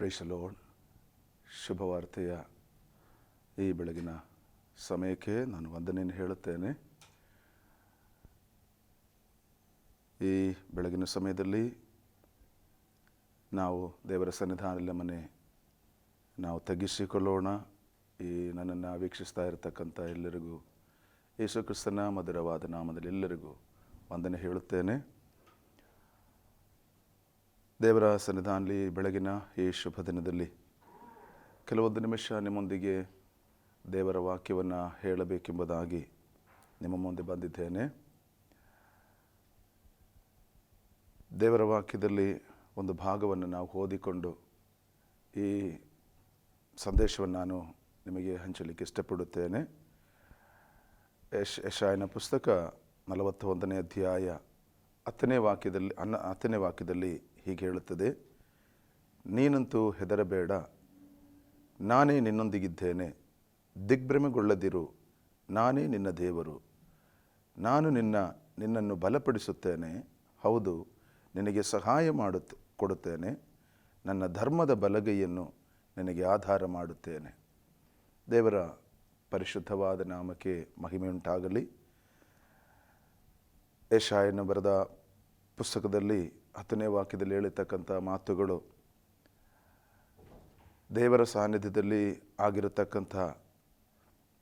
Price the lord. ಶುಭವಾರ್ತೆಯ ಈ ಬೆಳಗಿನ ಸಮಯಕ್ಕೆ ನಾನು ವಂದನೆಯನ್ನು ಹೇಳುತ್ತೇನೆ. ಈ ಬೆಳಗಿನ ಸಮಯದಲ್ಲಿ ನಾವು ದೇವರ ಸನ್ನಿಧಾನದಲ್ಲಿ ನಾವು ತಗ್ಗಿಸಿಕೊಳ್ಳೋಣ. ಈ ನನ್ನನ್ನು ವೀಕ್ಷಿಸ್ತಾ ಇರತಕ್ಕಂಥ ಎಲ್ಲರಿಗೂ ಯೇಸು ಕ್ರಿಸ್ತನ ಮಧುರವಾದ ನಾಮದಲ್ಲಿ ಎಲ್ಲರಿಗೂ ವಂದನೆ ಹೇಳುತ್ತೇನೆ. ದೇವರ ಸನ್ನಿಧಾನದಲ್ಲಿ ಬೆಳಗಿನ ಈ ಶುಭ ದಿನದಲ್ಲಿ ಕೆಲವೊಂದು ನಿಮಿಷ ನಿಮ್ಮೊಂದಿಗೆ ದೇವರ ವಾಕ್ಯವನ್ನು ಹೇಳಬೇಕೆಂಬುದಾಗಿ ನಿಮ್ಮ ಮುಂದೆ ಬಂದಿದ್ದೇನೆ. ದೇವರ ವಾಕ್ಯದಲ್ಲಿ ಒಂದು ಭಾಗವನ್ನು ನಾವು ಓದಿಕೊಂಡು ಈ ಸಂದೇಶವನ್ನು ನಾನು ನಿಮಗೆ ಹಂಚಲಿಕ್ಕೆ ಇಷ್ಟಪಡುತ್ತೇನೆ. ಯೆಶಾಯನ ಪುಸ್ತಕ 41ನೇ ಅಧ್ಯಾಯ 10ನೇ ವಾಕ್ಯದಲ್ಲಿ ಹೀಗೆ ಹೇಳುತ್ತದೆ, ನೀನಂತೂ ಹೆದರಬೇಡ, ನಾನೇ ನಿನ್ನೊಂದಿಗಿದ್ದೇನೆ, ದಿಗ್ಭ್ರಮೆಗೊಳ್ಳದಿರು, ನಾನೇ ನಿನ್ನ ದೇವರು, ನಾನು ನಿನ್ನನ್ನು ಬಲಪಡಿಸುತ್ತೇನೆ, ಹೌದು ನಿನಗೆ ಸಹಾಯ ಕೊಡುತ್ತೇನೆ, ನನ್ನ ಧರ್ಮದ ಬಲಗೈಯನ್ನು ನಿನಗೆ ಆಧಾರ ಮಾಡುತ್ತೇನೆ. ದೇವರ ಪರಿಶುದ್ಧವಾದ ನಾಮಕ್ಕೆ ಮಹಿಮೆಯುಂಟಾಗಲಿ. ಯೆಶಾಯನ ಬರೆದ ಪುಸ್ತಕದಲ್ಲಿ 10ನೇ ವಾಕ್ಯದಲ್ಲಿ ಹೇಳಿರ್ತಕ್ಕಂಥ ಮಾತುಗಳು ದೇವರ ಸಾನ್ನಿಧ್ಯದಲ್ಲಿ ಆಗಿರತಕ್ಕಂಥ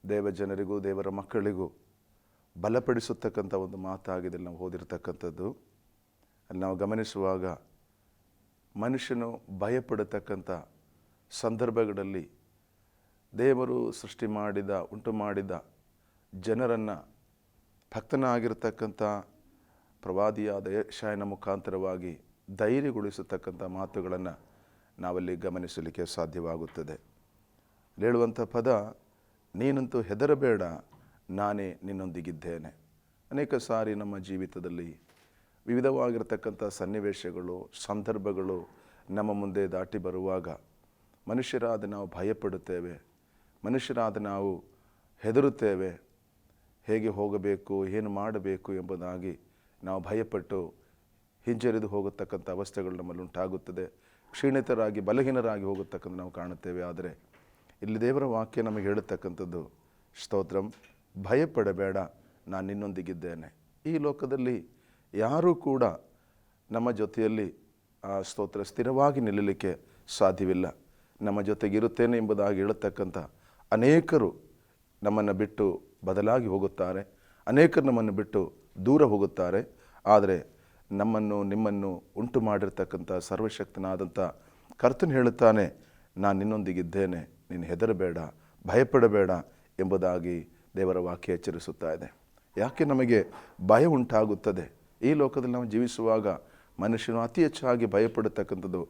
ದೇವಜನರಿಗೂ ದೇವರ ಮಕ್ಕಳಿಗೂ ಬಲಪಡಿಸತಕ್ಕಂಥ ಒಂದು ಮಾತಾಗಿದೆ. ನಾವು ಓದಿರ್ತಕ್ಕಂಥದ್ದು ಅಲ್ಲಿ ನಾವು ಗಮನಿಸುವಾಗ ಮನುಷ್ಯನು ಭಯಪಡತಕ್ಕಂಥ ಸಂದರ್ಭಗಳಲ್ಲಿ ದೇವರು ಉಂಟು ಮಾಡಿದ ಜನರನ್ನು ಭಕ್ತನಾಗಿರ್ತಕ್ಕಂಥ ಪ್ರವಾದಿಯಾದ ಯೆಶಾಯನ ಮುಖಾಂತರವಾಗಿ ಧೈರ್ಯಗೊಳಿಸತಕ್ಕಂಥ ಮಾತುಗಳನ್ನು ನಾವಲ್ಲಿ ಗಮನಿಸಲಿಕ್ಕೆ ಸಾಧ್ಯವಾಗುತ್ತದೆ. ಹೇಳುವಂಥ ಪದ, ನೀನಂತೂ ಹೆದರಬೇಡ, ನಾನೇ ನಿನ್ನೊಂದಿಗಿದ್ದೇನೆ. ಅನೇಕ ಸಾರಿ ನಮ್ಮ ಜೀವಿತದಲ್ಲಿ ವಿವಿಧವಾಗಿರ್ತಕ್ಕಂಥ ಸನ್ನಿವೇಶಗಳು, ಸಂದರ್ಭಗಳು ನಮ್ಮ ಮುಂದೆ ದಾಟಿ ಬರುವಾಗ ಮನುಷ್ಯರಾದ ನಾವು ಭಯಪಡುತ್ತೇವೆ, ಮನುಷ್ಯರಾದ ನಾವು ಹೆದರುತ್ತೇವೆ. ಹೇಗೆ ಹೋಗಬೇಕು, ಏನು ಮಾಡಬೇಕು ಎಂಬುದಾಗಿ ನಾವು ಭಯಪಟ್ಟು ಹಿಂಜರಿದು ಹೋಗತಕ್ಕಂಥ ಅವಸ್ಥೆಗಳು ನಮ್ಮಲ್ಲಿ ಉಂಟಾಗುತ್ತದೆ. ಕ್ಷೀಣಿತರಾಗಿ ಬಲಹೀನರಾಗಿ ಹೋಗತಕ್ಕಂಥ ನಾವು ಕಾಣುತ್ತೇವೆ. ಆದರೆ ಇಲ್ಲಿ ದೇವರ ವಾಕ್ಯ ನಮಗೆ ಹೇಳತಕ್ಕಂಥದ್ದು, ಸ್ತೋತ್ರಂ, ಭಯಪಡಬೇಡ, ನಾನು ನಿನ್ನೊಂದಿಗಿದ್ದೇನೆ. ಈ ಲೋಕದಲ್ಲಿ ಯಾರೂ ಕೂಡ ನಮ್ಮ ಜೊತೆಯಲ್ಲಿ ಸ್ತೋತ್ರ ಸ್ಥಿರವಾಗಿ ನಿಲ್ಲಲಿಕ್ಕೆ ಸಾಧ್ಯವಿಲ್ಲ. ನಮ್ಮ ಜೊತೆಗಿರುತ್ತೇನೆ ಎಂಬುದಾಗಿ ಹೇಳತಕ್ಕಂಥ ಅನೇಕರು ನಮ್ಮನ್ನು ಬಿಟ್ಟು ಬದಲಾಗಿ ಹೋಗುತ್ತಾರೆ, ಅನೇಕರು ನಮ್ಮನ್ನು ಬಿಟ್ಟು ದೂರ ಹೋಗುತ್ತಾರೆ. ಆದರೆ ನಿಮ್ಮನ್ನು ಉಂಟು ಮಾಡಿರ್ತಕ್ಕಂಥ ಸರ್ವಶಕ್ತನಾದಂಥ ಕರ್ತನು ಹೇಳುತ್ತಾನೆ, ನಾನು ನಿನ್ನೊಂದಿಗಿದ್ದೇನೆ, ನೀನು ಹೆದರಬೇಡ, ಭಯಪಡಬೇಡ ಎಂಬುದಾಗಿ ದೇವರ ವಾಕ್ಯ ಎಚ್ಚರಿಸುತ್ತಾ ಇದೆ. ಯಾಕೆ ನಮಗೆ ಭಯ ಉಂಟಾಗುತ್ತದೆ? ಈ ಲೋಕದಲ್ಲಿ ನಾವು ಜೀವಿಸುವಾಗ ಮನುಷ್ಯನು ಅತಿ ಹೆಚ್ಚಾಗಿ ಭಯಪಡತಕ್ಕಂಥದ್ದು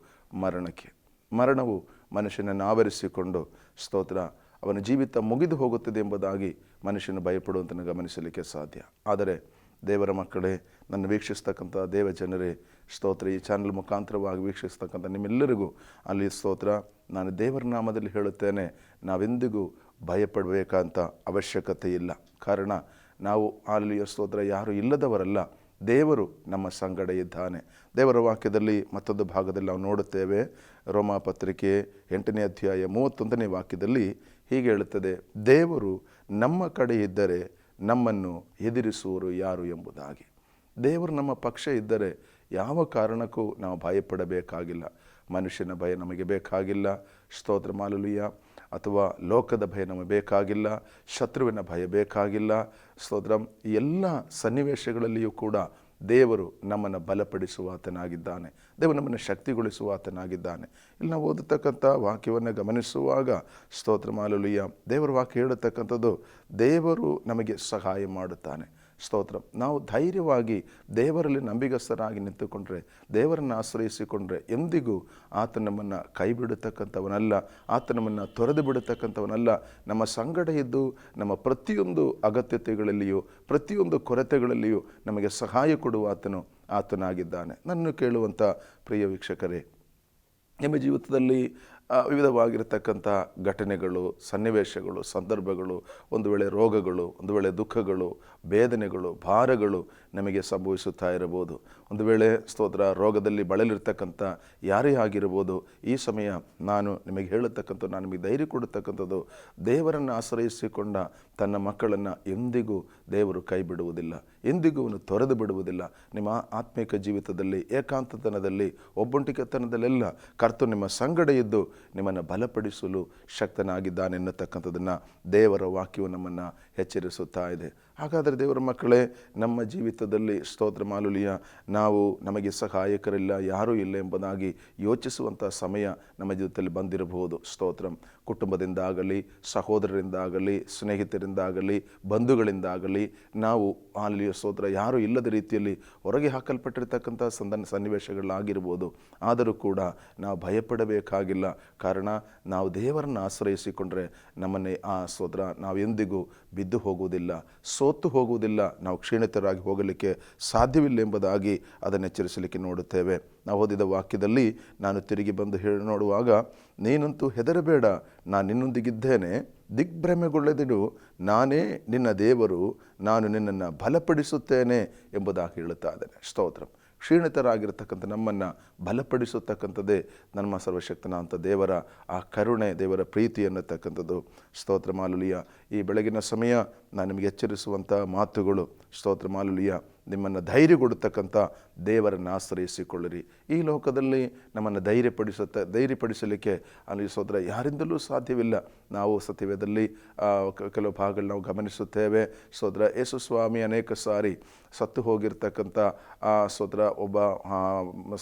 ಮರಣಕ್ಕೆ. ಮರಣವು ಮನುಷ್ಯನನ್ನು ಆವರಿಸಿಕೊಂಡು ಸ್ತೋತ್ರ ಅವನ ಜೀವಿತ ಮುಗಿದು ಹೋಗುತ್ತದೆ ಎಂಬುದಾಗಿ ಮನುಷ್ಯನು ಭಯಪಡುವಂತನ್ನು ಗಮನಿಸಲಿಕ್ಕೆ ಸಾಧ್ಯ. ಆದರೆ ದೇವರ ಮಕ್ಕಳೇ, ನನ್ನ ವೀಕ್ಷಿಸ್ತಕ್ಕಂಥ ದೇವ ಜನರೇ, ಸ್ತೋತ್ರ ಈ ಚಾನಲ್ ಮುಖಾಂತರವಾಗಿ ವೀಕ್ಷಿಸ್ತಕ್ಕಂಥ ನಿಮ್ಮೆಲ್ಲರಿಗೂ ಅಲ್ಲಿ ಸ್ತೋತ್ರ ನಾನು ದೇವರ ನಾಮದಲ್ಲಿ ಹೇಳುತ್ತೇನೆ, ನಾವೆಂದಿಗೂ ಭಯಪಡಬೇಕಂತ ಅವಶ್ಯಕತೆ ಇಲ್ಲ. ಕಾರಣ ನಾವು ಅಲ್ಲಿ ಸ್ತೋತ್ರ ಯಾರು ಇಲ್ಲದವರಲ್ಲ, ದೇವರು ನಮ್ಮ ಸಂಗಡ ಇದ್ದಾನೆ. ದೇವರ ವಾಕ್ಯದಲ್ಲಿ ಮತ್ತೊಂದು ಭಾಗದಲ್ಲಿ ನಾವು ನೋಡುತ್ತೇವೆ. ರೋಮ ಪತ್ರಿಕೆ 8ನೇ ಅಧ್ಯಾಯ 31ನೇ ವಾಕ್ಯದಲ್ಲಿ ಹೀಗೆ ಹೇಳುತ್ತದೆ, ದೇವರು ನಮ್ಮ ಕಡೆ ಇದ್ದರೆ ನಮ್ಮನ್ನು ಎದುರಿಸುವರು ಯಾರು ಎಂಬುದಾಗಿ. ದೇವರು ನಮ್ಮ ಪಕ್ಷ ಇದ್ದರೆ ಯಾವ ಕಾರಣಕ್ಕೂ ನಾವು ಭಯಪಡಬೇಕಾಗಿಲ್ಲ. ಮನುಷ್ಯನ ಭಯ ನಮಗೆ ಬೇಕಾಗಿಲ್ಲ, ಸ್ತೋತ್ರ ಮಾಲುಲಿಯ, ಅಥವಾ ಲೋಕದ ಭಯ ನಮಗೆ ಬೇಕಾಗಿಲ್ಲ, ಶತ್ರುವಿನ ಭಯ ಬೇಕಾಗಿಲ್ಲ. ಸ್ತೋತ್ರ ಎಲ್ಲ ಸನ್ನಿವೇಶಗಳಲ್ಲಿಯೂ ಕೂಡ ದೇವರು ನಮ್ಮನ್ನು ಬಲಪಡಿಸುವ ಆತನಾಗಿದ್ದಾನೆ, ದೇವರು ನಮ್ಮನ್ನು ಶಕ್ತಿಗೊಳಿಸುವ ಆತನಾಗಿದ್ದಾನೆ. ಇಲ್ಲಿ ನಾವು ಓದತಕ್ಕಂಥ ವಾಕ್ಯವನ್ನು ಗಮನಿಸುವಾಗ ಸ್ತೋತ್ರ ಮಾಲುಲಿಯ ದೇವರ ವಾಕ್ಯ ಹೇಳತಕ್ಕಂಥದ್ದು, ದೇವರು ನಮಗೆ ಸಹಾಯ ಮಾಡುತ್ತಾನೆ. ಸ್ತೋತ್ರ ನಾವು ಧೈರ್ಯವಾಗಿ ದೇವರಲ್ಲಿ ನಂಬಿಗಸ್ತರಾಗಿ ನಿಂತುಕೊಂಡ್ರೆ, ದೇವರನ್ನು ಆಶ್ರಯಿಸಿಕೊಂಡ್ರೆ ಎಂದಿಗೂ ಆತ ನಮ್ಮನ್ನು ಕೈ ಬಿಡತಕ್ಕಂಥವನಲ್ಲ, ಆತ ನಮ್ಮನ್ನು ತೊರೆದು ಬಿಡತಕ್ಕಂಥವನಲ್ಲ. ನಮ್ಮ ಸಂಗಡ ಇದ್ದು ನಮ್ಮ ಪ್ರತಿಯೊಂದು ಅಗತ್ಯತೆಗಳಲ್ಲಿಯೂ ಪ್ರತಿಯೊಂದು ಕೊರತೆಗಳಲ್ಲಿಯೂ ನಮಗೆ ಸಹಾಯ ಕೊಡುವ ಆತನಾಗಿದ್ದಾನೆ. ನನ್ನನ್ನು ಕೇಳುವಂಥ ಪ್ರಿಯ ವೀಕ್ಷಕರೇ, ನಿಮ್ಮ ಜೀವಿತದಲ್ಲಿ ವಿವಿಧವಾಗಿರ್ತಕ್ಕಂಥ ಘಟನೆಗಳು, ಸನ್ನಿವೇಶಗಳು, ಸಂದರ್ಭಗಳು, ಒಂದು ವೇಳೆ ರೋಗಗಳು, ಒಂದು ವೇಳೆ ದುಃಖಗಳು, ವೇದನೆಗಳು, ಭಾರಗಳು ನಮಗೆ ಸಂಭವಿಸುತ್ತಾ ಇರಬಹುದು. ಒಂದು ವೇಳೆ ಸ್ತೋತ್ರ ರೋಗದಲ್ಲಿ ಬಳಲಿರ್ತಕ್ಕಂಥ ಯಾರೇ ಆಗಿರ್ಬೋದು, ಈ ಸಮಯ ನಾನು ನಿಮಗೆ ಹೇಳತಕ್ಕಂಥ, ನಾನು ನಿಮಗೆ ಧೈರ್ಯ ಕೊಡತಕ್ಕಂಥದ್ದು, ದೇವರನ್ನು ಆಶ್ರಯಿಸಿಕೊಂಡ ತನ್ನ ಮಕ್ಕಳನ್ನು ಎಂದಿಗೂ ದೇವರು ಕೈ ಬಿಡುವುದಿಲ್ಲ, ಎಂದಿಗೂ ಅವನು ತೊರೆದು ಬಿಡುವುದಿಲ್ಲ. ನಿಮ್ಮ ಆತ್ಮಿಕ ಜೀವಿತದಲ್ಲಿ, ಏಕಾಂತತನದಲ್ಲಿ, ಒಬ್ಬಂಟಿಕೆತನದಲ್ಲೆಲ್ಲ ಕರ್ತನು ನಿಮ್ಮ ಸಂಗಡ ಇದ್ದು ನಿಮ್ಮನ್ನು ಬಲಪಡಿಸಲು ಶಕ್ತನಾಗಿದ್ದಾನೆ ಎನ್ನತಕ್ಕಂಥದ್ದನ್ನು ದೇವರ ವಾಕ್ಯವು ನಮ್ಮನ್ನು ಎಚ್ಚರಿಸುತ್ತಾ ಇದೆ. ಹಾಗಾದರೆ ದೇವರ ಮಕ್ಕಳೇ, ನಮ್ಮ ಜೀವಿತದಲ್ಲಿ ಸ್ತೋತ್ರ ಮಾಲುಲಿಯ ನಾವು ನಮಗೆ ಸಹಾಯಕರಿಲ್ಲ, ಯಾರೂ ಇಲ್ಲ ಎಂಬುದಾಗಿ ಯೋಚಿಸುವಂಥ ಸಮಯ ನಮ್ಮ ಜೀವಿತದಲ್ಲಿ ಬಂದಿರಬಹುದು. ಸ್ತೋತ್ರ ಕುಟುಂಬದಿಂದಾಗಲಿ, ಸಹೋದರರಿಂದಾಗಲಿ, ಸ್ನೇಹಿತರಿಂದಾಗಲಿ, ಬಂಧುಗಳಿಂದಾಗಲಿ ನಾವು ಅಲ್ಲಿ ಸ್ತೋತ್ರ ಯಾರೂ ಇಲ್ಲದ ರೀತಿಯಲ್ಲಿ ಹೊರಗೆ ಹಾಕಲ್ಪಟ್ಟಿರ್ತಕ್ಕಂಥ ಸನ್ನಿವೇಶಗಳಾಗಿರ್ಬೋದು. ಆದರೂ ಕೂಡ ನಾವು ಭಯಪಡಬೇಕಾಗಿಲ್ಲ. ಕಾರಣ ನಾವು ದೇವರನ್ನು ಆಶ್ರಯಿಸಿಕೊಂಡ್ರೆ ನಮ್ಮನ್ನೇ ಆ ಸ್ತೋತ್ರ ನಾವು ಎಂದಿಗೂ ಬಿದ್ದು ಹೋಗುವುದಿಲ್ಲ, ಸೋತು ಹೋಗುವುದಿಲ್ಲ, ನಾವು ಕ್ಷೀಣಿತರಾಗಿ ಹೋಗಲಿಕ್ಕೆ ಸಾಧ್ಯವಿಲ್ಲ ಎಂಬುದಾಗಿ ಅದನ್ನು ಎಚ್ಚರಿಸಲಿಕ್ಕೆ ನೋಡುತ್ತೇವೆ. ನಾವು ಓದಿದ ವಾಕ್ಯದಲ್ಲಿ ನಾನು ತಿರುಗಿ ಬಂದು ನೋಡುವಾಗ, ನೀನಂತೂ ಹೆದರಬೇಡ, ನಾನು ನಿನ್ನೊಂದಿಗಿದ್ದೇನೆ, ದಿಗ್ಭ್ರಮೆಗೊಳ್ಳದಿರು, ನಾನೇ ನಿನ್ನ ದೇವರು, ನಾನು ನಿನ್ನನ್ನು ಬಲಪಡಿಸುತ್ತೇನೆ ಎಂಬುದಾಗಿ ಹೇಳುತ್ತಾ ಇದ್ದೇನೆ. ಸ್ತೋತ್ರ. ಕ್ಷೀಣಿತರಾಗಿರ್ತಕ್ಕಂಥ ನಮ್ಮನ್ನು ಬಲಪಡಿಸತಕ್ಕಂಥದ್ದೇ ನಮ್ಮ ಸರ್ವಶಕ್ತನಾದಂಥ ದೇವರ ಆ ಕರುಣೆ, ದೇವರ ಪ್ರೀತಿ ಅನ್ನತಕ್ಕಂಥದ್ದು. ಸ್ತೋತ್ರ ಮಾಲುಲಿಯ ಈ ಬೆಳಗಿನ ಸಮಯ ನಾನು ನಿಮಗೆ ಎಚ್ಚರಿಸುವಂಥ ಮಾತುಗಳು, ಸ್ತೋತ್ರ ಮಾಲುಲಿಯ ನಿಮ್ಮನ್ನು ಧೈರ್ಯಗೊಡ್ತಕ್ಕಂಥ ದೇವರನ್ನು ಆಶ್ರಯಿಸಿಕೊಳ್ಳಿರಿ. ಈ ಲೋಕದಲ್ಲಿ ನಮ್ಮನ್ನು ಧೈರ್ಯಪಡಿಸಲಿಕ್ಕೆ ಅಲ್ಲಿ ಸ್ತೋತ್ರ ಯಾರಿಂದಲೂ ಸಾಧ್ಯವಿಲ್ಲ. ನಾವು ಸತ್ಯವೇದದಲ್ಲಿ ಕೆಲವು ಭಾಗಗಳು ನಾವು ಗಮನಿಸುತ್ತೇವೆ. ಸ್ತೋತ್ರ ಯೇಸು ಸ್ವಾಮಿ ಅನೇಕ ಸಾರಿ ಸತ್ತು ಹೋಗಿರ್ತಕ್ಕಂಥ ಆ ಸ್ತೋತ್ರ ಒಬ್ಬ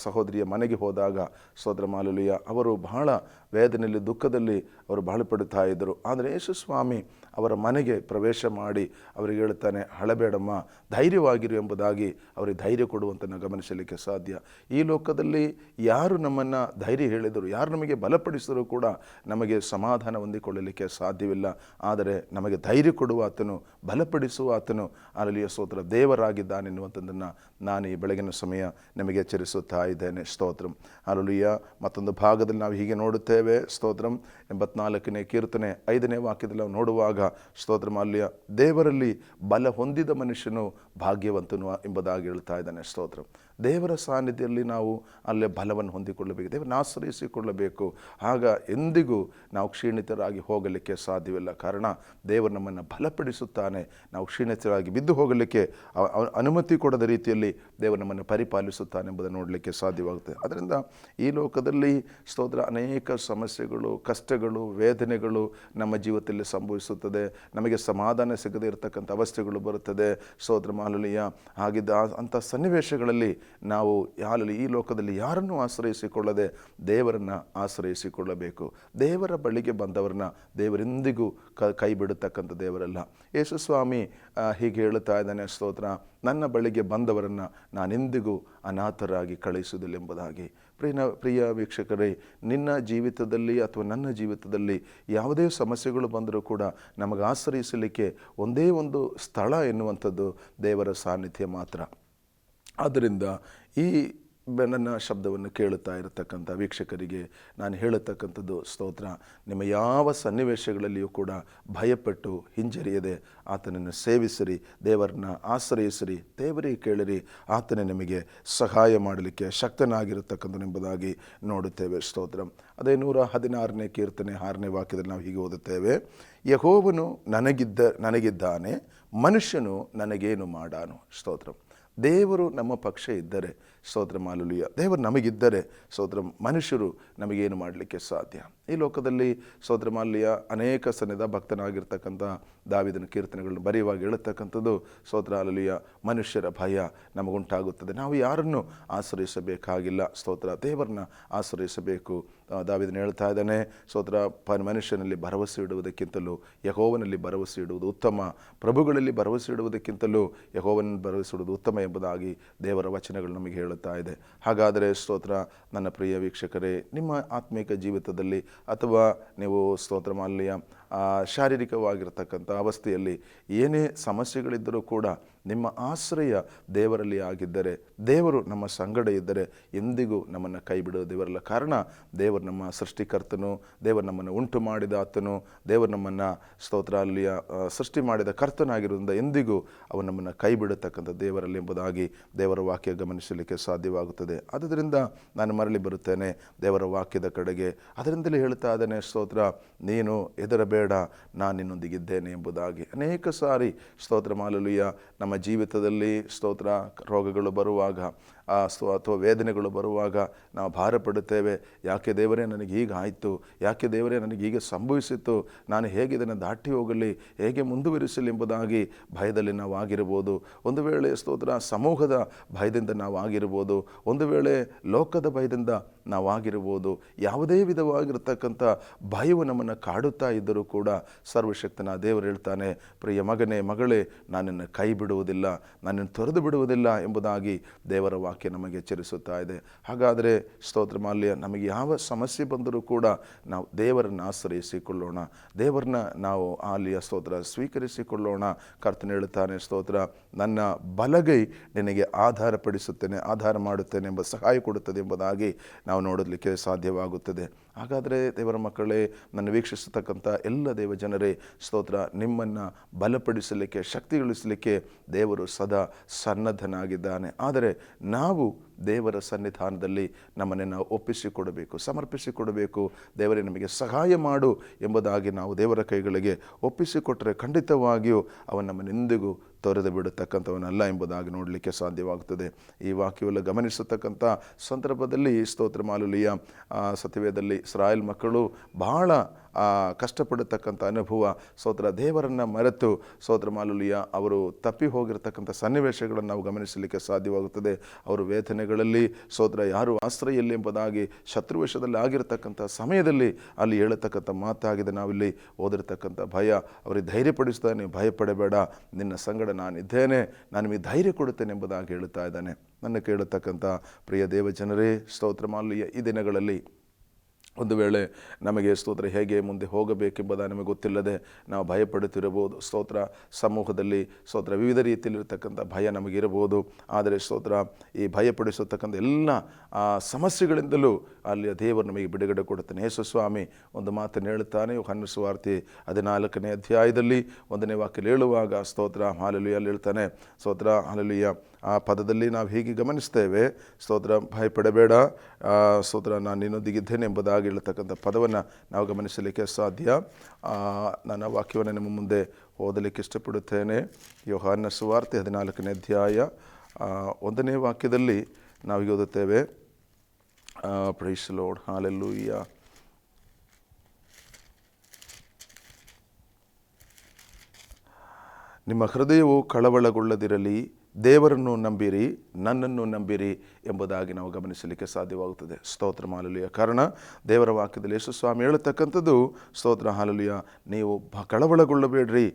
ಸಹೋದರಿಯ ಮನೆಗೆ ಹೋದಾಗ ಸ್ತೋತ್ರ ಮಾಲುಲಿಯ ಅವರು ಬಹಳ ವೇದನೆಯಲ್ಲಿ, ದುಃಖದಲ್ಲಿ ಅವರು ಬಾಳುಪಡುತ್ತಾ ಇದ್ದರು. ಆದರೆ ಯೇಸು ಸ್ವಾಮಿ ಅವರ ಮನೆಗೆ ಪ್ರವೇಶ ಮಾಡಿ ಅವರಿಗೆ ಹೇಳ್ತಾನೆ, ಹಳಬೇಡಮ್ಮ, ಧೈರ್ಯವಾಗಿರು ಎಂಬುದಾಗಿ ಅವರಿಗೆ ಧೈರ್ಯ ಕೊಡುವಂತ ನಾವು ಗಮನಿಸಲಿಕ್ಕೆ ಸಾಧ್ಯ. ಈ ಲೋಕದಲ್ಲಿ ಯಾರು ನಮ್ಮನ್ನು ಧೈರ್ಯ ಹೇಳಿದರು, ಯಾರು ನಮಗೆ ಬಲಪಡಿಸಿದರೂ ಕೂಡ ನಮಗೆ ಸಮಾಧಾನ ಹೊಂದಿಕೊಳ್ಳಲಿಕ್ಕೆ ಸಾಧ್ಯವಿಲ್ಲ. ಆದರೆ ನಮಗೆ ಧೈರ್ಯ ಕೊಡುವ ಆತನು, ಬಲಪಡಿಸುವ ಆತನು ಅಲ್ಲಿಯ ಸ್ತೋತ್ರ ದೇವರಾಗಿದ್ದಾನೆ ಎನ್ನುವಂಥದ್ದನ್ನು ನಾನು ಈ ಬೆಳಗಿನ ಸಮಯ ನಿಮಗೆ ಎಚ್ಚರಿಸುತ್ತಾ ಇದ್ದೇನೆ. ಸ್ತೋತ್ರಂ. ಅಲ್ಲಿಯ ಮತ್ತೊಂದು ಭಾಗದಲ್ಲಿ ನಾವು ಹೀಗೆ ನೋಡುತ್ತೇವೆ. ಸ್ತೋತ್ರಂ 84ನೇ ಕೀರ್ತನೆ 5ನೇ ವಾಕ್ಯದಲ್ಲಿ ನಾವು ನೋಡುವಾಗ ಸ್ತೋತ್ರಂ, ಅಲ್ಲಿಯ ದೇವರಲ್ಲಿ ಬಲ ಹೊಂದಿದ ಮನುಷ್ಯನು ಭಾಗ್ಯವಂತನು ಎಂಬುದಾಗಿ ಹೇಳ್ತಾ ಇದ್ದಾನೆ. ಸ್ತೋತ್ರಂ. ದೇವರ ಸಾನ್ನಿಧ್ಯದಲ್ಲಿ ನಾವು ಅಲ್ಲೇ ಬಲವನ್ನು ಹೊಂದಿಕೊಳ್ಳಬೇಕು, ದೇವರನ್ನು ಆಶ್ರಯಿಸಿಕೊಳ್ಳಬೇಕು. ಆಗ ಎಂದಿಗೂ ನಾವು ಕ್ಷೀಣಿತರಾಗಿ ಹೋಗಲಿಕ್ಕೆ ಸಾಧ್ಯವಿಲ್ಲ. ಕಾರಣ ದೇವರು ನಮ್ಮನ್ನು ಬಲಪಡಿಸುತ್ತಾನೆ. ನಾವು ಕ್ಷೀಣಿತರಾಗಿ ಬಿದ್ದು ಹೋಗಲಿಕ್ಕೆ ಅನುಮತಿ ಕೊಡದ ರೀತಿಯಲ್ಲಿ ದೇವರು ನಮ್ಮನ್ನು ಪರಿಪಾಲಿಸುತ್ತಾನೆ ಎಂಬುದನ್ನು ನೋಡಲಿಕ್ಕೆ ಸಾಧ್ಯವಾಗುತ್ತೆ. ಅದರಿಂದ ಈ ಲೋಕದಲ್ಲಿ ಸ್ತೋತ್ರ ಅನೇಕ ಸಮಸ್ಯೆಗಳು, ಕಷ್ಟಗಳು, ವೇದನೆಗಳು ನಮ್ಮ ಜೀವಿತದಲ್ಲಿ ಸಂಭವಿಸುತ್ತದೆ. ನಮಗೆ ಸಮಾಧಾನ ಸಿಗದೇ ಇರತಕ್ಕಂಥ ಅವಸ್ಥೆಗಳು ಬರುತ್ತದೆ. ಸ್ತೋತ್ರ ಮಾಲುಲಿಯ ಆಗಿದ್ದ ಅಂಥ ಸನ್ನಿವೇಶಗಳಲ್ಲಿ ನಾವು ಈ ಲೋಕದಲ್ಲಿ ಯಾರನ್ನು ಆಶ್ರಯಿಸಿಕೊಳ್ಳದೆ ದೇವರನ್ನು ಆಶ್ರಯಿಸಿಕೊಳ್ಳಬೇಕು. ದೇವರ ಬಳಿಗೆ ಬಂದವರನ್ನ ದೇವರೆಂದಿಗೂ ಕೈ ಬಿಡತಕ್ಕಂಥ ದೇವರಲ್ಲ. ಯೇಸು ಸ್ವಾಮಿ ಹೀಗೆ ಹೇಳುತ್ತಾ ಇದ್ದಾನೆ. ಸ್ತೋತ್ರ, ನನ್ನ ಬಳಿಗೆ ಬಂದವರನ್ನು ನಾನೆಂದಿಗೂ ಅನಾಥರಾಗಿ ಕಳುಹಿಸುವುದಿಲ್ಲ ಎಂಬುದಾಗಿ. ಪ್ರಿಯ ವೀಕ್ಷಕರೇ, ನಿನ್ನ ಜೀವಿತದಲ್ಲಿ ಅಥವಾ ನನ್ನ ಜೀವಿತದಲ್ಲಿ ಯಾವುದೇ ಸಮಸ್ಯೆಗಳು ಬಂದರೂ ಕೂಡ ನಮಗೆ ಆಶ್ರಯಿಸಲಿಕ್ಕೆ ಒಂದೇ ಒಂದು ಸ್ಥಳ ಎನ್ನುವಂಥದ್ದು ದೇವರ ಸಾನ್ನಿಧ್ಯ ಮಾತ್ರ. ಆದ್ದರಿಂದ ಈ ನನ್ನ ಶಬ್ದವನ್ನು ಕೇಳುತ್ತಾ ಇರತಕ್ಕಂಥ ವೀಕ್ಷಕರಿಗೆ ನಾನು ಹೇಳತಕ್ಕಂಥದ್ದು, ಸ್ತೋತ್ರ, ನಿಮ್ಮ ಯಾವ ಸನ್ನಿವೇಶಗಳಲ್ಲಿಯೂ ಕೂಡ ಭಯಪಟ್ಟು ಹಿಂಜರಿಯದೆ ಆತನನ್ನು ಸೇವಿಸಿರಿ, ದೇವರನ್ನ ಆಶ್ರಯಿಸಿರಿ, ದೇವರಿಗೆ ಕೇಳಿರಿ, ಆತನೇ ನಿಮಗೆ ಸಹಾಯ ಮಾಡಲಿಕ್ಕೆ ಶಕ್ತನಾಗಿರತಕ್ಕಂಥನೆಂಬುದಾಗಿ ನೋಡುತ್ತೇವೆ. ಸ್ತೋತ್ರ. ಅದೇ 116ನೇ ಕೀರ್ತನೆ 6ನೇ ವಾಕ್ಯದಲ್ಲಿ ನಾವು ಹೀಗೆ ಓದುತ್ತೇವೆ, ಯೆಹೋವನು ನನಗಿದ್ದಾನೆ, ಮನುಷ್ಯನು ನನಗೇನು ಮಾಡಾನು. ಸ್ತೋತ್ರ. ದೇವರು ನಮ್ಮ ಪಕ್ಷ ಇದ್ದರೆ ಸ್ತೋತ್ರ ಮಾಲುಲಿಯ, ದೇವರು ನಮಗಿದ್ದರೆ ಸ್ತೋತ್ರ ಮನುಷ್ಯರು ನಮಗೇನು ಮಾಡಲಿಕ್ಕೆ ಸಾಧ್ಯ. ಈ ಲೋಕದಲ್ಲಿ ಸ್ತೋತ್ರ ಮಾಲುಲಿಯ ಅನೇಕ ಸನ್ನಿಧ ಭಕ್ತನಾಗಿರ್ತಕ್ಕಂಥ ದಾವೀದನ ಕೀರ್ತನೆಗಳನ್ನು ಬರೆಯುವಾಗ ಹೇಳತಕ್ಕಂಥದ್ದು, ಸ್ತೋತ್ರ ಮಾಲುಲಿಯ ಮನುಷ್ಯರ ಭಯ ನಮಗುಂಟಾಗುತ್ತದೆ. ನಾವು ಯಾರನ್ನು ಆಶ್ರಯಿಸಬೇಕಾಗಿಲ್ಲ, ಸ್ತೋತ್ರ ದೇವರನ್ನ ಆಶ್ರಯಿಸಬೇಕು. ದಾವೀದನು ಹೇಳ್ತಾ ಇದ್ದಾನೆ, ಸ್ತೋತ್ರ, ಮನುಷ್ಯನಲ್ಲಿ ಭರವಸೆ ಇಡುವುದಕ್ಕಿಂತಲೂ ಯೆಹೋವನಲ್ಲಿ ಭರವಸೆ ಇಡುವುದು ಉತ್ತಮ, ಪ್ರಭುಗಳಲ್ಲಿ ಭರವಸೆ ಇಡುವುದಕ್ಕಿಂತಲೂ ಯೆಹೋವನಲ್ಲಿ ಭರವಸೆ ಇಡುವುದು ಉತ್ತಮ ಎಂಬುದಾಗಿ ದೇವರ ವಚನಗಳು ನಮಗೆ ಹೇಳುತ್ತಾ ಇದೆ. ಹಾಗಾದರೆ ಸ್ತೋತ್ರ, ನನ್ನ ಪ್ರಿಯ ವೀಕ್ಷಕರೇ, ನಿಮ್ಮ ಆತ್ಮಿಕ ಜೀವಿತದಲ್ಲಿ ಅಥವಾ ನೀವು ಸ್ತೋತ್ರ ಮಾಲುಲಿಯ ಶಾರೀರಿಕವಾಗಿರ್ತಕ್ಕಂಥ ಅವಸ್ಥೆಯಲ್ಲಿ ಏನೇ ಸಮಸ್ಯೆಗಳಿದ್ದರೂ ಕೂಡ ನಿಮ್ಮ ಆಶ್ರಯ ದೇವರಲ್ಲಿ ಆಗಿದ್ದರೆ, ದೇವರು ನಮ್ಮ ಸಂಗಡ ಇದ್ದರೆ ಎಂದಿಗೂ ನಮ್ಮನ್ನು ಕೈ ಬಿಡೋ ದೇವರಲ್ಲ. ಕಾರಣ ದೇವರು ನಮ್ಮ ಸೃಷ್ಟಿಕರ್ತನು, ದೇವರು ನಮ್ಮನ್ನು ಉಂಟು ಮಾಡಿದ ಆತನು, ದೇವರು ನಮ್ಮನ್ನು ಸ್ತೋತ್ರ ಅಲ್ಲಿಯ ಸೃಷ್ಟಿ ಮಾಡಿದ ಕರ್ತನಾಗಿರುವುದರಿಂದ ಎಂದಿಗೂ ಅವನು ನಮ್ಮನ್ನು ಕೈ ಬಿಡತಕ್ಕಂಥ ದೇವರಲ್ಲಿ ಎಂಬುದಾಗಿ ದೇವರ ವಾಕ್ಯ ಗಮನಿಸಲಿಕ್ಕೆ ಸಾಧ್ಯವಾಗುತ್ತದೆ. ಆದ್ದರಿಂದ ನಾನು ಮರಳಿ ಬರುತ್ತೇನೆ ದೇವರ ವಾಕ್ಯದ ಕಡೆಗೆ. ಅದರಿಂದಲೇ ಹೇಳ್ತಾ ಇದ್ದೇನೆ, ಸ್ತೋತ್ರ, ನೀನು ಹೆದರಬೇಡ, ನಾನು ನಿನ್ನೊಂದಿಗಿದ್ದೇನೆ ಎಂಬುದಾಗಿ. ಅನೇಕ ಸಾರಿ ಸ್ತೋತ್ರ ಮಾಲಲುಯ್ಯ ನಮ್ಮ ಜೀವಿತದಲ್ಲಿ ಸ್ತೋತ್ರ ರೋಗಗಳು ಬರುವಾಗ ಅಥವಾ ವೇದನೆಗಳು ಬರುವಾಗ ನಾವು ಭಾರಪಡುತ್ತೇವೆ. ಯಾಕೆ ದೇವರೇ ನನಗೆ ಹೀಗೆ ಆಯಿತು, ಯಾಕೆ ದೇವರೇ ನನಗೆ ಹೀಗೆ ಸಂಭವಿಸಿತು, ನಾನು ಹೇಗೆ ಇದನ್ನು ದಾಟಿ ಹೋಗಲಿ, ಹೇಗೆ ಮುಂದುವರಿಸಲಿ ಎಂಬುದಾಗಿ ಭಯದಲ್ಲಿ ನಾವು ಆಗಿರ್ಬೋದು. ಒಂದು ವೇಳೆ ಸ್ತೋತ್ರ ಸಮೂಹದ ಭಯದಿಂದ ನಾವು ಆಗಿರ್ಬೋದು, ಒಂದು ವೇಳೆ ಲೋಕದ ಭಯದಿಂದ ನಾವು ಆಗಿರ್ಬೋದು. ಯಾವುದೇ ವಿಧವಾಗಿರ್ತಕ್ಕಂಥ ಭಯವು ನಮ್ಮನ್ನು ಕಾಡುತ್ತಾ ಇದ್ದರೂ ಕೂಡ ಸರ್ವಶಕ್ತನ ದೇವರು ಹೇಳ್ತಾನೆ, ಪ್ರಿಯ ಮಗನೇ ಮಗಳೇ, ನಾನನ್ನು ಕೈ ಬಿಡುವುದಿಲ್ಲ, ನನ್ನನ್ನು ತೊರೆದು ಬಿಡುವುದಿಲ್ಲ ಎಂಬುದಾಗಿ ದೇವರ ವಾಕ್ಯ ನಮಗೆ ಎಚ್ಚರಿಸುತ್ತಾ ಇದೆ. ಹಾಗಾದರೆ ಸ್ತೋತ್ರ ಮಾಲ್ಯ, ನಮಗೆ ಯಾವ ಸಮಸ್ಯೆ ಬಂದರೂ ಕೂಡ ನಾವು ದೇವರನ್ನು ಆಶ್ರಯಿಸಿಕೊಳ್ಳೋಣ, ದೇವರನ್ನ ನಾವು ಅಲ್ಲಿಯ ಸ್ತೋತ್ರ ಸ್ವೀಕರಿಸಿಕೊಳ್ಳೋಣ. ಕರ್ತನು ಹೇಳುತ್ತಾನೆ, ಸ್ತೋತ್ರ, ನನ್ನ ಬಲಗೈ ನಿನಗೆ ಆಧಾರ ಮಾಡುತ್ತೇನೆ ಎಂಬ ಸಹಾಯ ಕೊಡುತ್ತದೆ ಎಂಬುದಾಗಿ ನಾವು ನೋಡಲಿಕ್ಕೆ ಸಾಧ್ಯವಾಗುತ್ತದೆ. ಹಾಗಾದರೆ ದೇವರ ಮಕ್ಕಳೇ, ನನ್ನ ವೀಕ್ಷಿಸತಕ್ಕಂಥ ಎಲ್ಲ ದೇವ ಜನರೇ, ಸ್ತೋತ್ರ, ನಿಮ್ಮನ್ನು ಬಲಪಡಿಸಲಿಕ್ಕೆ, ಶಕ್ತಿಗೊಳಿಸಲಿಕ್ಕೆ ದೇವರು ಸದಾ ಸನ್ನದ್ಧನಾಗಿದ್ದಾನೆ. ಆದರೆ ನಾವು ದೇವರ ಸನ್ನಿಧಾನದಲ್ಲಿ ನಮ್ಮನ್ನು ನಾವು ಒಪ್ಪಿಸಿಕೊಡಬೇಕು, ಸಮರ್ಪಿಸಿಕೊಡಬೇಕು. ದೇವರೇ ನಮಗೆ ಸಹಾಯ ಮಾಡು ಎಂಬುದಾಗಿ ನಾವು ದೇವರ ಕೈಗಳಿಗೆ ಒಪ್ಪಿಸಿಕೊಟ್ಟರೆ ಖಂಡಿತವಾಗಿಯೂ ಅವನು ನಮ್ಮನ್ನೆಂದಿಗೂ ತೊರೆದು ಬಿಡತಕ್ಕಂಥವನಲ್ಲ ಎಂಬುದಾಗಿ ನೋಡಲಿಕ್ಕೆ ಸಾಧ್ಯವಾಗುತ್ತದೆ. ಈ ವಾಕ್ಯವೆಲ್ಲ ಗಮನಿಸತಕ್ಕಂಥ ಸಂದರ್ಭದಲ್ಲಿ ಸ್ತೋತ್ರ ಮಾಲುಲಿಯ ಸತ್ಯವೇದಲ್ಲಿ ಇಸ್ರಾಯೇಲ್ ಮಕ್ಕಳು ಬಹಳ ಕಷ್ಟಪಡತಕ್ಕಂಥ ಅನುಭವ, ಸ್ತೋತ್ರ ದೇವರನ್ನು ಮರೆತು ಸ್ತೋತ್ರ ಮಾಲುಲಿಯ ಅವರು ತಪ್ಪಿ ಹೋಗಿರತಕ್ಕಂಥ ಸನ್ನಿವೇಶಗಳನ್ನು ನಾವು ಗಮನಿಸಲಿಕ್ಕೆ ಸಾಧ್ಯವಾಗುತ್ತದೆ. ಅವರು ವೇದನೆಗಳಲ್ಲಿ ಸ್ತೋತ್ರ ಯಾರು ಆಶ್ರಯ ಇಲ್ಲ ಎಂಬುದಾಗಿ ಶತ್ರುವೇಷದಲ್ಲಿ ಆಗಿರತಕ್ಕಂಥ ಸಮಯದಲ್ಲಿ ಅಲ್ಲಿ ಹೇಳತಕ್ಕಂಥ ಮಾತಾಗಿದೆ. ನಾವಿಲ್ಲಿ ಓದಿರ್ತಕ್ಕಂಥ ಭಯ ಅವರಿಗೆ ಧೈರ್ಯಪಡಿಸ್ತಾನೆ, ಭಯಪಡಬೇಡ, ನಿನ್ನ ಸಂಗಡ ನಾನಿದ್ದೇನೆ, ನಾನು ನಿಮಗೆ ಧೈರ್ಯ ಕೊಡುತ್ತೇನೆ ಎಂಬುದಾಗಿ ಹೇಳುತ್ತಾ ಇದ್ದಾನೆ. ನನ್ನ ಕೇಳತಕ್ಕಂಥ ಪ್ರಿಯ ದೇವ ಜನರೇ, ಸ್ತೋತ್ರ ಮಾಲುಲಿಯ ಈ ದಿನಗಳಲ್ಲಿ ಒಂದು ವೇಳೆ ನಮಗೆ ಸ್ತೋತ್ರ ಹೇಗೆ ಮುಂದೆ ಹೋಗಬೇಕೆಂಬುದಾಗಿ ನಮಗೆ ಗೊತ್ತಿಲ್ಲದೆ ನಾವು ಭಯಪಡುತ್ತಿರಬಹುದು. ಸ್ತೋತ್ರ ಸಮೂಹದಲ್ಲಿ ಸ್ತೋತ್ರ ವಿವಿಧ ರೀತಿಯಲ್ಲಿರ್ತಕ್ಕಂಥ ಭಯ ನಮಗಿರಬಹುದು. ಆದರೆ ಸ್ತೋತ್ರ ಈ ಭಯಪಡಿಸತಕ್ಕಂಥ ಎಲ್ಲ ಸಮಸ್ಯೆಗಳಿಂದಲೂ ಅಲ್ಲಿ ದೇವರು ನಮಗೆ ಬಿಡುಗಡೆ ಕೊಡುತ್ತಾನೆ. ಯೇಸು ಸ್ವಾಮಿ ಒಂದು ಮಾತನ್ನು ಹೇಳುತ್ತಾನೆ, ಯೋಹಾನ ಸುವಾರ್ತೆ 14ನೇ ಅಧ್ಯಾಯದಲ್ಲಿ 1ನೇ ವಾಕ್ಯ ಹೇಳುವಾಗ ಸ್ತೋತ್ರ ಹಾಲೆಲೂಯ ಅಲ್ಲಿ ಹೇಳ್ತಾನೆ, ಸ್ತೋತ್ರ ಹಾಲೆಲೂಯ ಆ ಪದದಲ್ಲಿ ನಾವು ಹೀಗೆ ಗಮನಿಸ್ತೇವೆ, ಸ್ತೋತ್ರ ಭಯಪಡಬೇಡ, ಸ್ತೋತ್ರ ನಾನು ನಿನ್ನೊಂದಿಗಿದ್ದೇನೆ ಎಂಬುದಾಗಿ ಹೇಳ್ತಕ್ಕಂಥ ಪದವನ್ನು ನಾವು ಗಮನಿಸಲಿಕ್ಕೆ ಸಾಧ್ಯ. ನನ್ನ ವಾಕ್ಯವನ್ನು ನಿಮ್ಮ ಮುಂದೆ ಓದಲಿಕ್ಕೆ ಇಷ್ಟಪಡುತ್ತೇನೆ. ಯೋಹಾನ ಸುವಾರ್ತೆ 14ನೇ ಅಧ್ಯಾಯ 1ನೇ ವಾಕ್ಯದಲ್ಲಿ ನಾವು ಓದುತ್ತೇವೆ. Praise the Lord, hallelujah. ನಿಮ್ಮ ಹೃದಯವು ಕಳವಳಗೊಳ್ಳದಿರಲಿ, ದೇವರನ್ನು ನಂಬಿರಿ, ನನ್ನನ್ನು ನಂಬಿರಿ ಎಂಬುದಾಗಿ ನಾವು ಗಮನಿಸಲಿಕ್ಕೆ ಸಾಧ್ಯವಾಗುತ್ತದೆ. ಸ್ತೋತ್ರ ಹಾಲೆಲೂಯ. ಕಾರಣ ದೇವರ ವಾಕ್ಯದಲ್ಲಿ ಯೇಸು ಸ್ವಾಮಿ ಹೇಳತಕ್ಕಂಥದ್ದು, ಸ್ತೋತ್ರ ಹಾಲೆಲೂಯ, ನೀವು ಕಳವಳಗೊಳ್ಳಬೇಡ್ರಿ.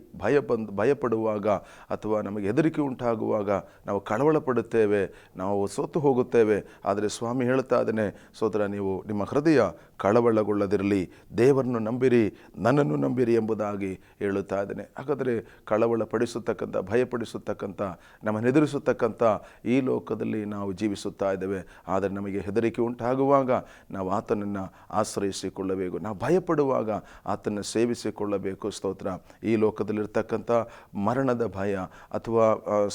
ಭಯಪಡುವಾಗ ಅಥವಾ ನಮಗೆ ಹೆದರಿಕೆ ಉಂಟಾಗುವಾಗ ನಾವು ಕಳವಳ ಪಡುತ್ತೇವೆ, ನಾವು ಸೋತು ಹೋಗುತ್ತೇವೆ. ಆದರೆ ಸ್ವಾಮಿ ಹೇಳ್ತಾ ಇದ್ದಾನೆ, ಸ್ತೋತ್ರ, ನೀವು ನಿಮ್ಮ ಹೃದಯ ಕಳವಳಗೊಳ್ಳದಿರಲಿ, ದೇವರನ್ನು ನಂಬಿರಿ, ನನ್ನನ್ನು ನಂಬಿರಿ ಎಂಬುದಾಗಿ ಹೇಳುತ್ತಾ ಇದ್ದಾನೆ. ಹಾಗಾದರೆ ಕಳವಳ ಪಡಿಸತಕ್ಕಂಥ, ಭಯಪಡಿಸತಕ್ಕಂಥ, ನಮ್ಮನ್ನು ಹೆದರಿಸತಕ್ಕಂಥ ಈ ಲೋಕದಲ್ಲಿ ನಾವು ಜೀವಿಸುತ್ತಾ ಇದ್ದೇವೆ. ಆದರೆ ನಮಗೆ ಹೆದರಿಕೆ ಉಂಟಾಗುವಾಗ ನಾವು ಆತನನ್ನು ಆಶ್ರಯಿಸಿಕೊಳ್ಳಬೇಕು, ನಾವು ಭಯಪಡುವಾಗ ಆತನ ಸೇವಿಸಿಕೊಳ್ಳಬೇಕು. ಸ್ತೋತ್ರ ಈ ಲೋಕದಲ್ಲಿರ್ತಕ್ಕಂಥ ಮರಣದ ಭಯ ಅಥವಾ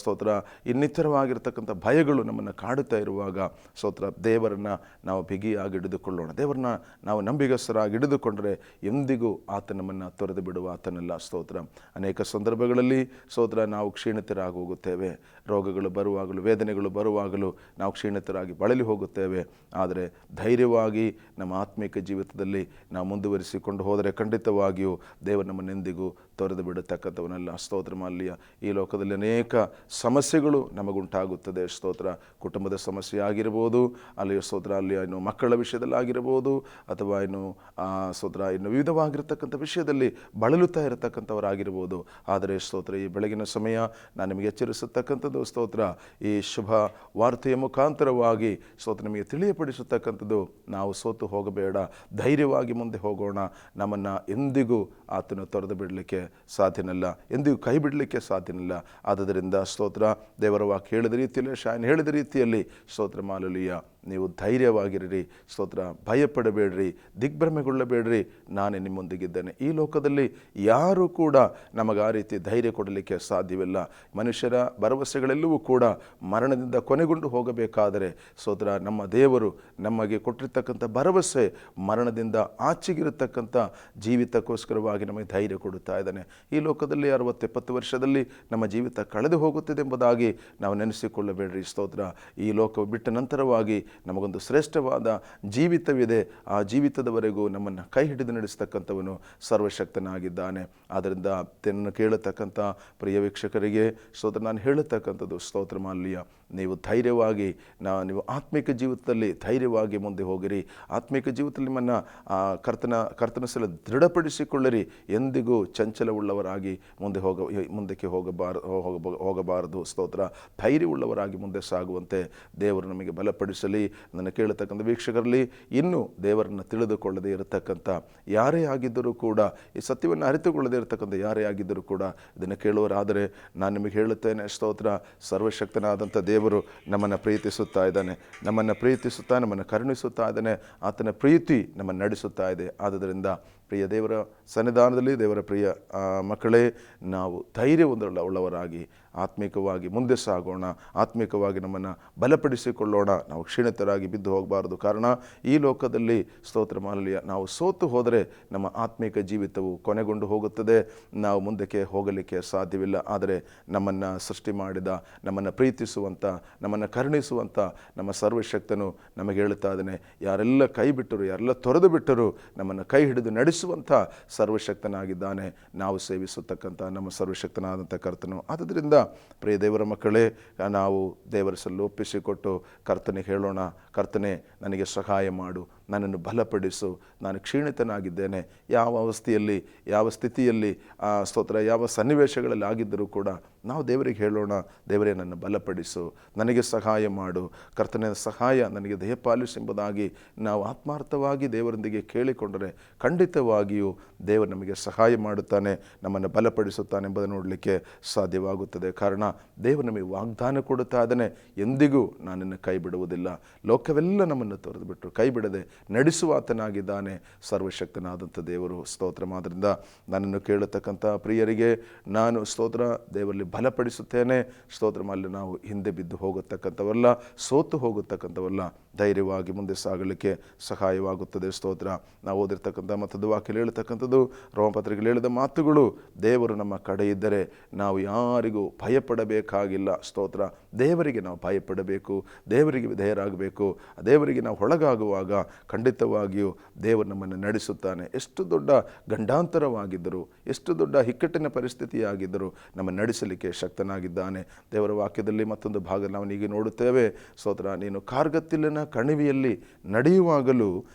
ಸ್ತೋತ್ರ ಇನ್ನಿತರವಾಗಿರ್ತಕ್ಕಂಥ ಭಯಗಳು ನಮ್ಮನ್ನು ಕಾಡುತ್ತಾ ಇರುವಾಗ ಸ್ತೋತ್ರ ದೇವರನ್ನು ನಾವು ಬಿಗಿಯಾಗಿ ಹಿಡಿದುಕೊಳ್ಳೋಣ. ದೇವರನ್ನ ನಾವು ನಂಬಿಗಸ್ತರಾಗಿ ಹಿಡಿದುಕೊಂಡರೆ ಎಂದಿಗೂ ಆತ ನಮ್ಮನ್ನು ತೊರೆದು ಬಿಡುವ ಆತನಲ್ಲ. ಸ್ತೋತ್ರ ಅನೇಕ ಸಂದರ್ಭಗಳಲ್ಲಿ ಸ್ತೋತ್ರ ನಾವು ಕ್ಷೀಣಿತರಾಗಿ ಹೋಗುತ್ತೇವೆ. ರೋಗಗಳು ಬರುವಾಗಲೂ, ವೇದನೆಗಳು ಬರುವಾಗಲೂ ನಾವು ಕ್ಷೀಣಿತರಾಗಿ ಬಳಲಿ ಹೋಗುತ್ತೇವೆ. ಆದರೆ ಧೈರ್ಯವಾಗಿ ನಮ್ಮ ಆತ್ಮಿಕ ಜೀವಿತದಲ್ಲಿ ನಾವು ಮುಂದುವರಿಸಿಕೊಂಡು ಹೋದರೆ ಖಂಡಿತವಾಗಿಯೂ ದೇವರು ನಮ್ಮನ್ನೆಂದಿಗೂ ತೊರೆದು ಬಿಡತಕ್ಕಂಥವನಲ್ಲ. ಸ್ತೋತ್ರ ಮಾಲ್ಯ. ಈ ಲೋಕದಲ್ಲಿ ಅನೇಕ ಸಮಸ್ಯೆಗಳು ನಮಗುಂಟಾಗುತ್ತದೆ. ಸ್ತೋತ್ರ ಕುಟುಂಬದ ಸಮಸ್ಯೆ ಆಗಿರ್ಬೋದು, ಅಲ್ಲಿ ಸ್ತೋತ್ರ ಅಲ್ಲಿ ಇನ್ನು ಮಕ್ಕಳ ವಿಷಯದಲ್ಲಿ ಆಗಿರ್ಬೋದು, ಅಥವಾ ಇನ್ನು ಸ್ತೋತ್ರ ಇನ್ನು ವಿವಿಧವಾಗಿರ್ತಕ್ಕಂಥ ವಿಷಯದಲ್ಲಿ ಬಳಲುತ್ತಾ ಇರತಕ್ಕಂಥವರಾಗಿರ್ಬೋದು. ಆದರೆ ಸ್ತೋತ್ರ ಈ ಬೆಳಗಿನ ಸಮಯ ನಾನು ನಿಮಗೆ ಎಚ್ಚರಿಸತಕ್ಕಂಥದ್ದು, ಸ್ತೋತ್ರ ಈ ಶುಭ ವಾರ್ತೆಯ ಮುಖಾಂತರವಾಗಿ ಸ್ತೋತ್ರ ನಿಮಗೆ ತಿಳಿಯಪಡಿಸತಕ್ಕಂಥದ್ದು, ನಾವು ಸೋತು ಹೋಗಬೇಡ, ಧೈರ್ಯವಾಗಿ ಮುಂದೆ ಹೋಗೋಣ. ನಮ್ಮನ್ನು ಎಂದಿಗೂ ಆತನು ತೊರೆದು ಬಿಡಲಿಕ್ಕೆ ಸಾಧ್ಯನಲ್ಲ, ಎಂದಿಗೂ ಕೈ ಬಿಡಲಿಕ್ಕೆ ಸಾಧ್ಯನಿಲ್ಲ. ಆದ್ದರಿಂದ ಸ್ತೋತ್ರ, ದೇವರ ವಾಕ್ಯ ಹೇಳಿದ ರೀತಿಯಲ್ಲಿ, ಶಾಯನ್ ಹೇಳಿದ ರೀತಿಯಲ್ಲಿ ಸ್ತೋತ್ರ ಮಾಲಲುಯ್ಯ, ನೀವು ಧೈರ್ಯವಾಗಿರ್ರಿ. ಸ್ತೋತ್ರ, ಭಯಪಡಬೇಡ್ರಿ, ದಿಗ್ಭ್ರಮೆಗೊಳ್ಳಬೇಡ್ರಿ, ನಾನೇ ನಿಮ್ಮೊಂದಿಗಿದ್ದೇನೆ. ಈ ಲೋಕದಲ್ಲಿ ಯಾರೂ ಕೂಡ ನಮಗೆ ಆ ರೀತಿ ಧೈರ್ಯ ಕೊಡಲಿಕ್ಕೆ ಸಾಧ್ಯವಿಲ್ಲ. ಮನುಷ್ಯರ ಭರವಸೆಗಳೆಲ್ಲವೂ ಕೂಡ ಮರಣದಿಂದ ಕೊನೆಗೊಂಡು ಹೋಗಬೇಕಾದರೆ ಸ್ತೋತ್ರ, ನಮ್ಮ ದೇವರು ನಮಗೆ ಕೊಟ್ಟಿರ್ತಕ್ಕಂಥ ಭರವಸೆ ಮರಣದಿಂದ ಆಚೆಗಿರತಕ್ಕಂಥ ಜೀವಿತಕ್ಕೋಸ್ಕರವಾಗಿ ನಮಗೆ ಧೈರ್ಯ ಕೊಡುತ್ತಾ ಇದ್ದಾನೆ. ಈ ಲೋಕದಲ್ಲಿ 60-70 ವರ್ಷದಲ್ಲಿ ನಮ್ಮ ಜೀವಿತ ಕಳೆದು ಹೋಗುತ್ತದೆ ಎಂಬುದಾಗಿ ನಾವು ನೆನೆಸಿಕೊಳ್ಳಬೇಡ್ರಿ. ಸ್ತೋತ್ರ, ಈ ಲೋಕವು ಬಿಟ್ಟ ನಂತರವಾಗಿ ನಮಗೊಂದು ಶ್ರೇಷ್ಠವಾದ ಜೀವಿತವಿದೆ. ಆ ಜೀವಿತದವರೆಗೂ ನಮ್ಮನ್ನು ಕೈ ಹಿಡಿದು ನಡೆಸ್ತಕ್ಕಂಥವನು ಸರ್ವಶಕ್ತನಾಗಿದ್ದಾನೆ. ಆದ್ದರಿಂದ ತೆನ್ನು ಕೇಳತಕ್ಕಂಥ ಪ್ರಿಯ ವೀಕ್ಷಕರಿಗೆ ಸ್ತೋತ್ರ, ನಾನು ಹೇಳತಕ್ಕಂಥದ್ದು ಸ್ತೋತ್ರ ಮಾಲಲುಯ್ಯ, ನೀವು ಧೈರ್ಯವಾಗಿ ನೀವು ಆತ್ಮಿಕ ಜೀವಿತದಲ್ಲಿ ಧೈರ್ಯವಾಗಿ ಮುಂದೆ ಹೋಗಿರಿ. ಆತ್ಮಿಕ ಜೀವಿತದಲ್ಲಿ ನಿಮ್ಮನ್ನು ಕರ್ತನ ಸಲ ದೃಢಪಡಿಸಿಕೊಳ್ಳಿರಿ. ಎಂದಿಗೂ ಚಂಚಲವುಳ್ಳವರಾಗಿ ಮುಂದಕ್ಕೆ ಹೋಗಬಾರದು. ಸ್ತೋತ್ರ, ಧೈರ್ಯವುಳ್ಳವರಾಗಿ ಮುಂದೆ ಸಾಗುವಂತೆ ದೇವರು ನಮಗೆ ಬಲಪಡಿಸಲಿ. ನನ್ನ ಕೇಳತಕ್ಕಂಥ ವೀಕ್ಷಕರಲ್ಲಿ ಇನ್ನೂ ದೇವರನ್ನು ತಿಳಿದುಕೊಳ್ಳದೆ ಇರತಕ್ಕಂಥ ಯಾರೇ ಆಗಿದ್ದರೂ ಕೂಡ, ಈ ಸತ್ಯವನ್ನು ಅರಿತುಕೊಳ್ಳದೆ ಇರತಕ್ಕಂಥ ಯಾರೇ ಆಗಿದ್ದರೂ ಕೂಡ ಇದನ್ನು ಕೇಳುವರಾದರೆ ನಾನು ನಿಮಗೆ ಹೇಳುತ್ತೇನೆ, ಸ್ತೋತ್ರ, ಸರ್ವಶಕ್ತನಾದಂಥ ದೇವರು ನಮ್ಮನ್ನು ಪ್ರೀತಿಸುತ್ತಾ ಇದ್ದಾನೆ, ನಮ್ಮನ್ನು ಕರುಣಿಸುತ್ತಾ ಇದ್ದಾನೆ. ಆತನ ಪ್ರೀತಿ ನಮ್ಮನ್ನು ನಡೆಸುತ್ತಾ ಇದೆ. ಆದ್ದರಿಂದ ಪ್ರಿಯ ದೇವರ ಸನ್ನಿಧಾನದಲ್ಲಿ ದೇವರ ಪ್ರಿಯ ಮಕ್ಕಳೇ, ನಾವು ಧೈರ್ಯವುಳ್ಳವರಾಗಿ ಆತ್ಮಿಕವಾಗಿ ಮುಂದೆ ಸಾಗೋಣ. ಆತ್ಮಿಕವಾಗಿ ನಮ್ಮನ್ನು ಬಲಪಡಿಸಿಕೊಳ್ಳೋಣ. ನಾವು ಕ್ಷೀಣಿತರಾಗಿ ಬಿದ್ದು ಹೋಗಬಾರದು. ಕಾರಣ ಈ ಲೋಕದಲ್ಲಿ ಸ್ತೋತ್ರ ಮಾಲಲುಯ್ಯ, ನಾವು ಸೋತು ಹೋದರೆ ನಮ್ಮ ಆತ್ಮಿಕ ಜೀವಿತವು ಕೊನೆಗೊಂಡು ಹೋಗುತ್ತದೆ. ನಾವು ಮುಂದಕ್ಕೆ ಹೋಗಲಿಕ್ಕೆ ಸಾಧ್ಯವಿಲ್ಲ. ಆದರೆ ನಮ್ಮನ್ನು ಸೃಷ್ಟಿ ಮಾಡಿದ, ನಮ್ಮನ್ನು ಪ್ರೀತಿಸುವಂಥ, ನಮ್ಮನ್ನು ಕರುಣಿಸುವಂಥ ನಮ್ಮ ಸರ್ವಶಕ್ತನು ನಮಗೆ ಹೇಳುತ್ತಾ ಇದ್ದಾನೆ, ಯಾರೆಲ್ಲ ಕೈ ಬಿಟ್ಟರು, ಯಾರೆಲ್ಲ ತೊರೆದು ಬಿಟ್ಟರು, ನಮ್ಮನ್ನು ಕೈ ಹಿಡಿದು ನಡೆಸುವಂಥ ಸರ್ವಶಕ್ತನಾಗಿದ್ದಾನೆ ನಾವು ಸೇವಿಸತಕ್ಕಂಥ ನಮ್ಮ ಸರ್ವಶಕ್ತನಾದಂಥ ಕರ್ತನು. ಆದ್ದರಿಂದ ಪ್ರಿಯ ದೇವರ ಮಕ್ಕಳೇ, ನಾವು ದೇವರ ಸಲ್ಲು ಒಪ್ಪಿಸಿಕೊಟ್ಟು ಕರ್ತನಿಗೆ ಹೇಳೋಣ, ಕರ್ತನೆ ನನಗೆ ಸಹಾಯ ಮಾಡು, ನನ್ನನ್ನು ಬಲಪಡಿಸು, ನಾನು ಕ್ಷೀಣಿತನಾಗಿದ್ದೇನೆ. ಯಾವ ಅವಸ್ಥೆಯಲ್ಲಿ, ಯಾವ ಸ್ಥಿತಿಯಲ್ಲಿ, ಸ್ತೋತ್ರ, ಯಾವ ಸನ್ನಿವೇಶಗಳಲ್ಲಿ ಆಗಿದ್ದರೂ ಕೂಡ ನಾವು ದೇವರಿಗೆ ಹೇಳೋಣ, ದೇವರೇ ನನ್ನ ಬಲಪಡಿಸು, ನನಗೆ ಸಹಾಯ ಮಾಡು, ಕರ್ತನ ಸಹಾಯ ನನಗೆ ದಯಪಾಲಿಸು ಎಂಬುದಾಗಿ ನಾವು ಆತ್ಮಾರ್ಥವಾಗಿ ದೇವರೊಂದಿಗೆ ಕೇಳಿಕೊಂಡರೆ ಖಂಡಿತವಾಗಿಯೂ ದೇವರು ನಮಗೆ ಸಹಾಯ ಮಾಡುತ್ತಾನೆ, ನಮ್ಮನ್ನು ಬಲಪಡಿಸುತ್ತಾನೆ ಎಂಬುದನ್ನು ನೋಡಲಿಕ್ಕೆ ಸಾಧ್ಯವಾಗುತ್ತದೆ. ಕಾರಣ ದೇವರು ನಮಗೆ ವಾಗ್ದಾನ ಕೊಡುತ್ತಾ ಇದ್ದಾನೆ, ಎಂದಿಗೂ ನಾನನ್ನು ಕೈ ಬಿಡುವುದಿಲ್ಲ. ಲೋಕವೆಲ್ಲ ನಮ್ಮನ್ನು ತೊರೆದು ಬಿಟ್ಟು ಕೈ ಬಿಡದೆ ನಡೆಸುವಾತನಾಗಿದ್ದಾನೆ ಸರ್ವಶಕ್ತನಾದಂಥ ದೇವರು. ಸ್ತೋತ್ರ. ಆದ್ದರಿಂದ ನನ್ನನ್ನು ಕೇಳತಕ್ಕಂಥ ಪ್ರಿಯರಿಗೆ ನಾನು ಸ್ತೋತ್ರ ದೇವರಲ್ಲಿ ಬಲಪಡಿಸುತ್ತೇನೆ. ಸ್ತೋತ್ರ ಅಲ್ಲಿ ನಾವು ಹಿಂದೆ ಬಿದ್ದು ಹೋಗತಕ್ಕಂಥವಲ್ಲ, ಸೋತು ಹೋಗತಕ್ಕಂಥವಲ್ಲ, ಧೈರ್ಯವಾಗಿ ಮುಂದೆ ಸಾಗಲಿಕ್ಕೆ ಸಹಾಯವಾಗುತ್ತದೆ. ಸ್ತೋತ್ರ. ನಾವು ಓದಿರ್ತಕ್ಕಂಥ ಮತ್ತೊಂದು ವಾಕ್ಯ ಹೇಳ್ತಕ್ಕಂಥದ್ದು, ರೋಮಪತ್ರಿಕೆಯಲ್ಲಿ ಹೇಳಿದ ಮಾತುಗಳು, ದೇವರು ನಮ್ಮ ಕಡೆ ಇದ್ದರೆ ನಾವು ಯಾರಿಗೂ ಭಯಪಡಬೇಕಾಗಿಲ್ಲ. ಸ್ತೋತ್ರ. ದೇವರಿಗೆ ನಾವು ಭಯಪಡಬೇಕು, ದೇವರಿಗೆ ವಿಧೇಯರಾಗಬೇಕು. ದೇವರಿಗೆ ನಾವು ಒಳಗಾಗುವಾಗ ಖಂಡಿತವಾಗಿಯೂ ದೇವರು ನಮ್ಮನ್ನು ನಡೆಸುತ್ತಾನೆ. ಎಷ್ಟು ದೊಡ್ಡ ಗಂಡಾಂತರವಾಗಿದ್ದರೂ, ಎಷ್ಟು ದೊಡ್ಡ ಇಕ್ಕಟ್ಟಿನ ಪರಿಸ್ಥಿತಿಯಾಗಿದ್ದರೂ ನಮ್ಮನ್ನು ನಡೆಸಲಿಕ್ಕೆ ಶಕ್ತನಾಗಿದ್ದಾನೆ. ದೇವರ ವಾಕ್ಯದಲ್ಲಿ ಮತ್ತೊಂದು ಭಾಗ ನಾವು ಈಗ ನೋಡುತ್ತೇವೆ. ಸ್ತೋತ್ರ. ನೀನು ಕಾರ್ಗತ್ತಿಲಿನ ಕಣಿವೆಯಲ್ಲಿ ನಡೆಯುವಾಗಲೂ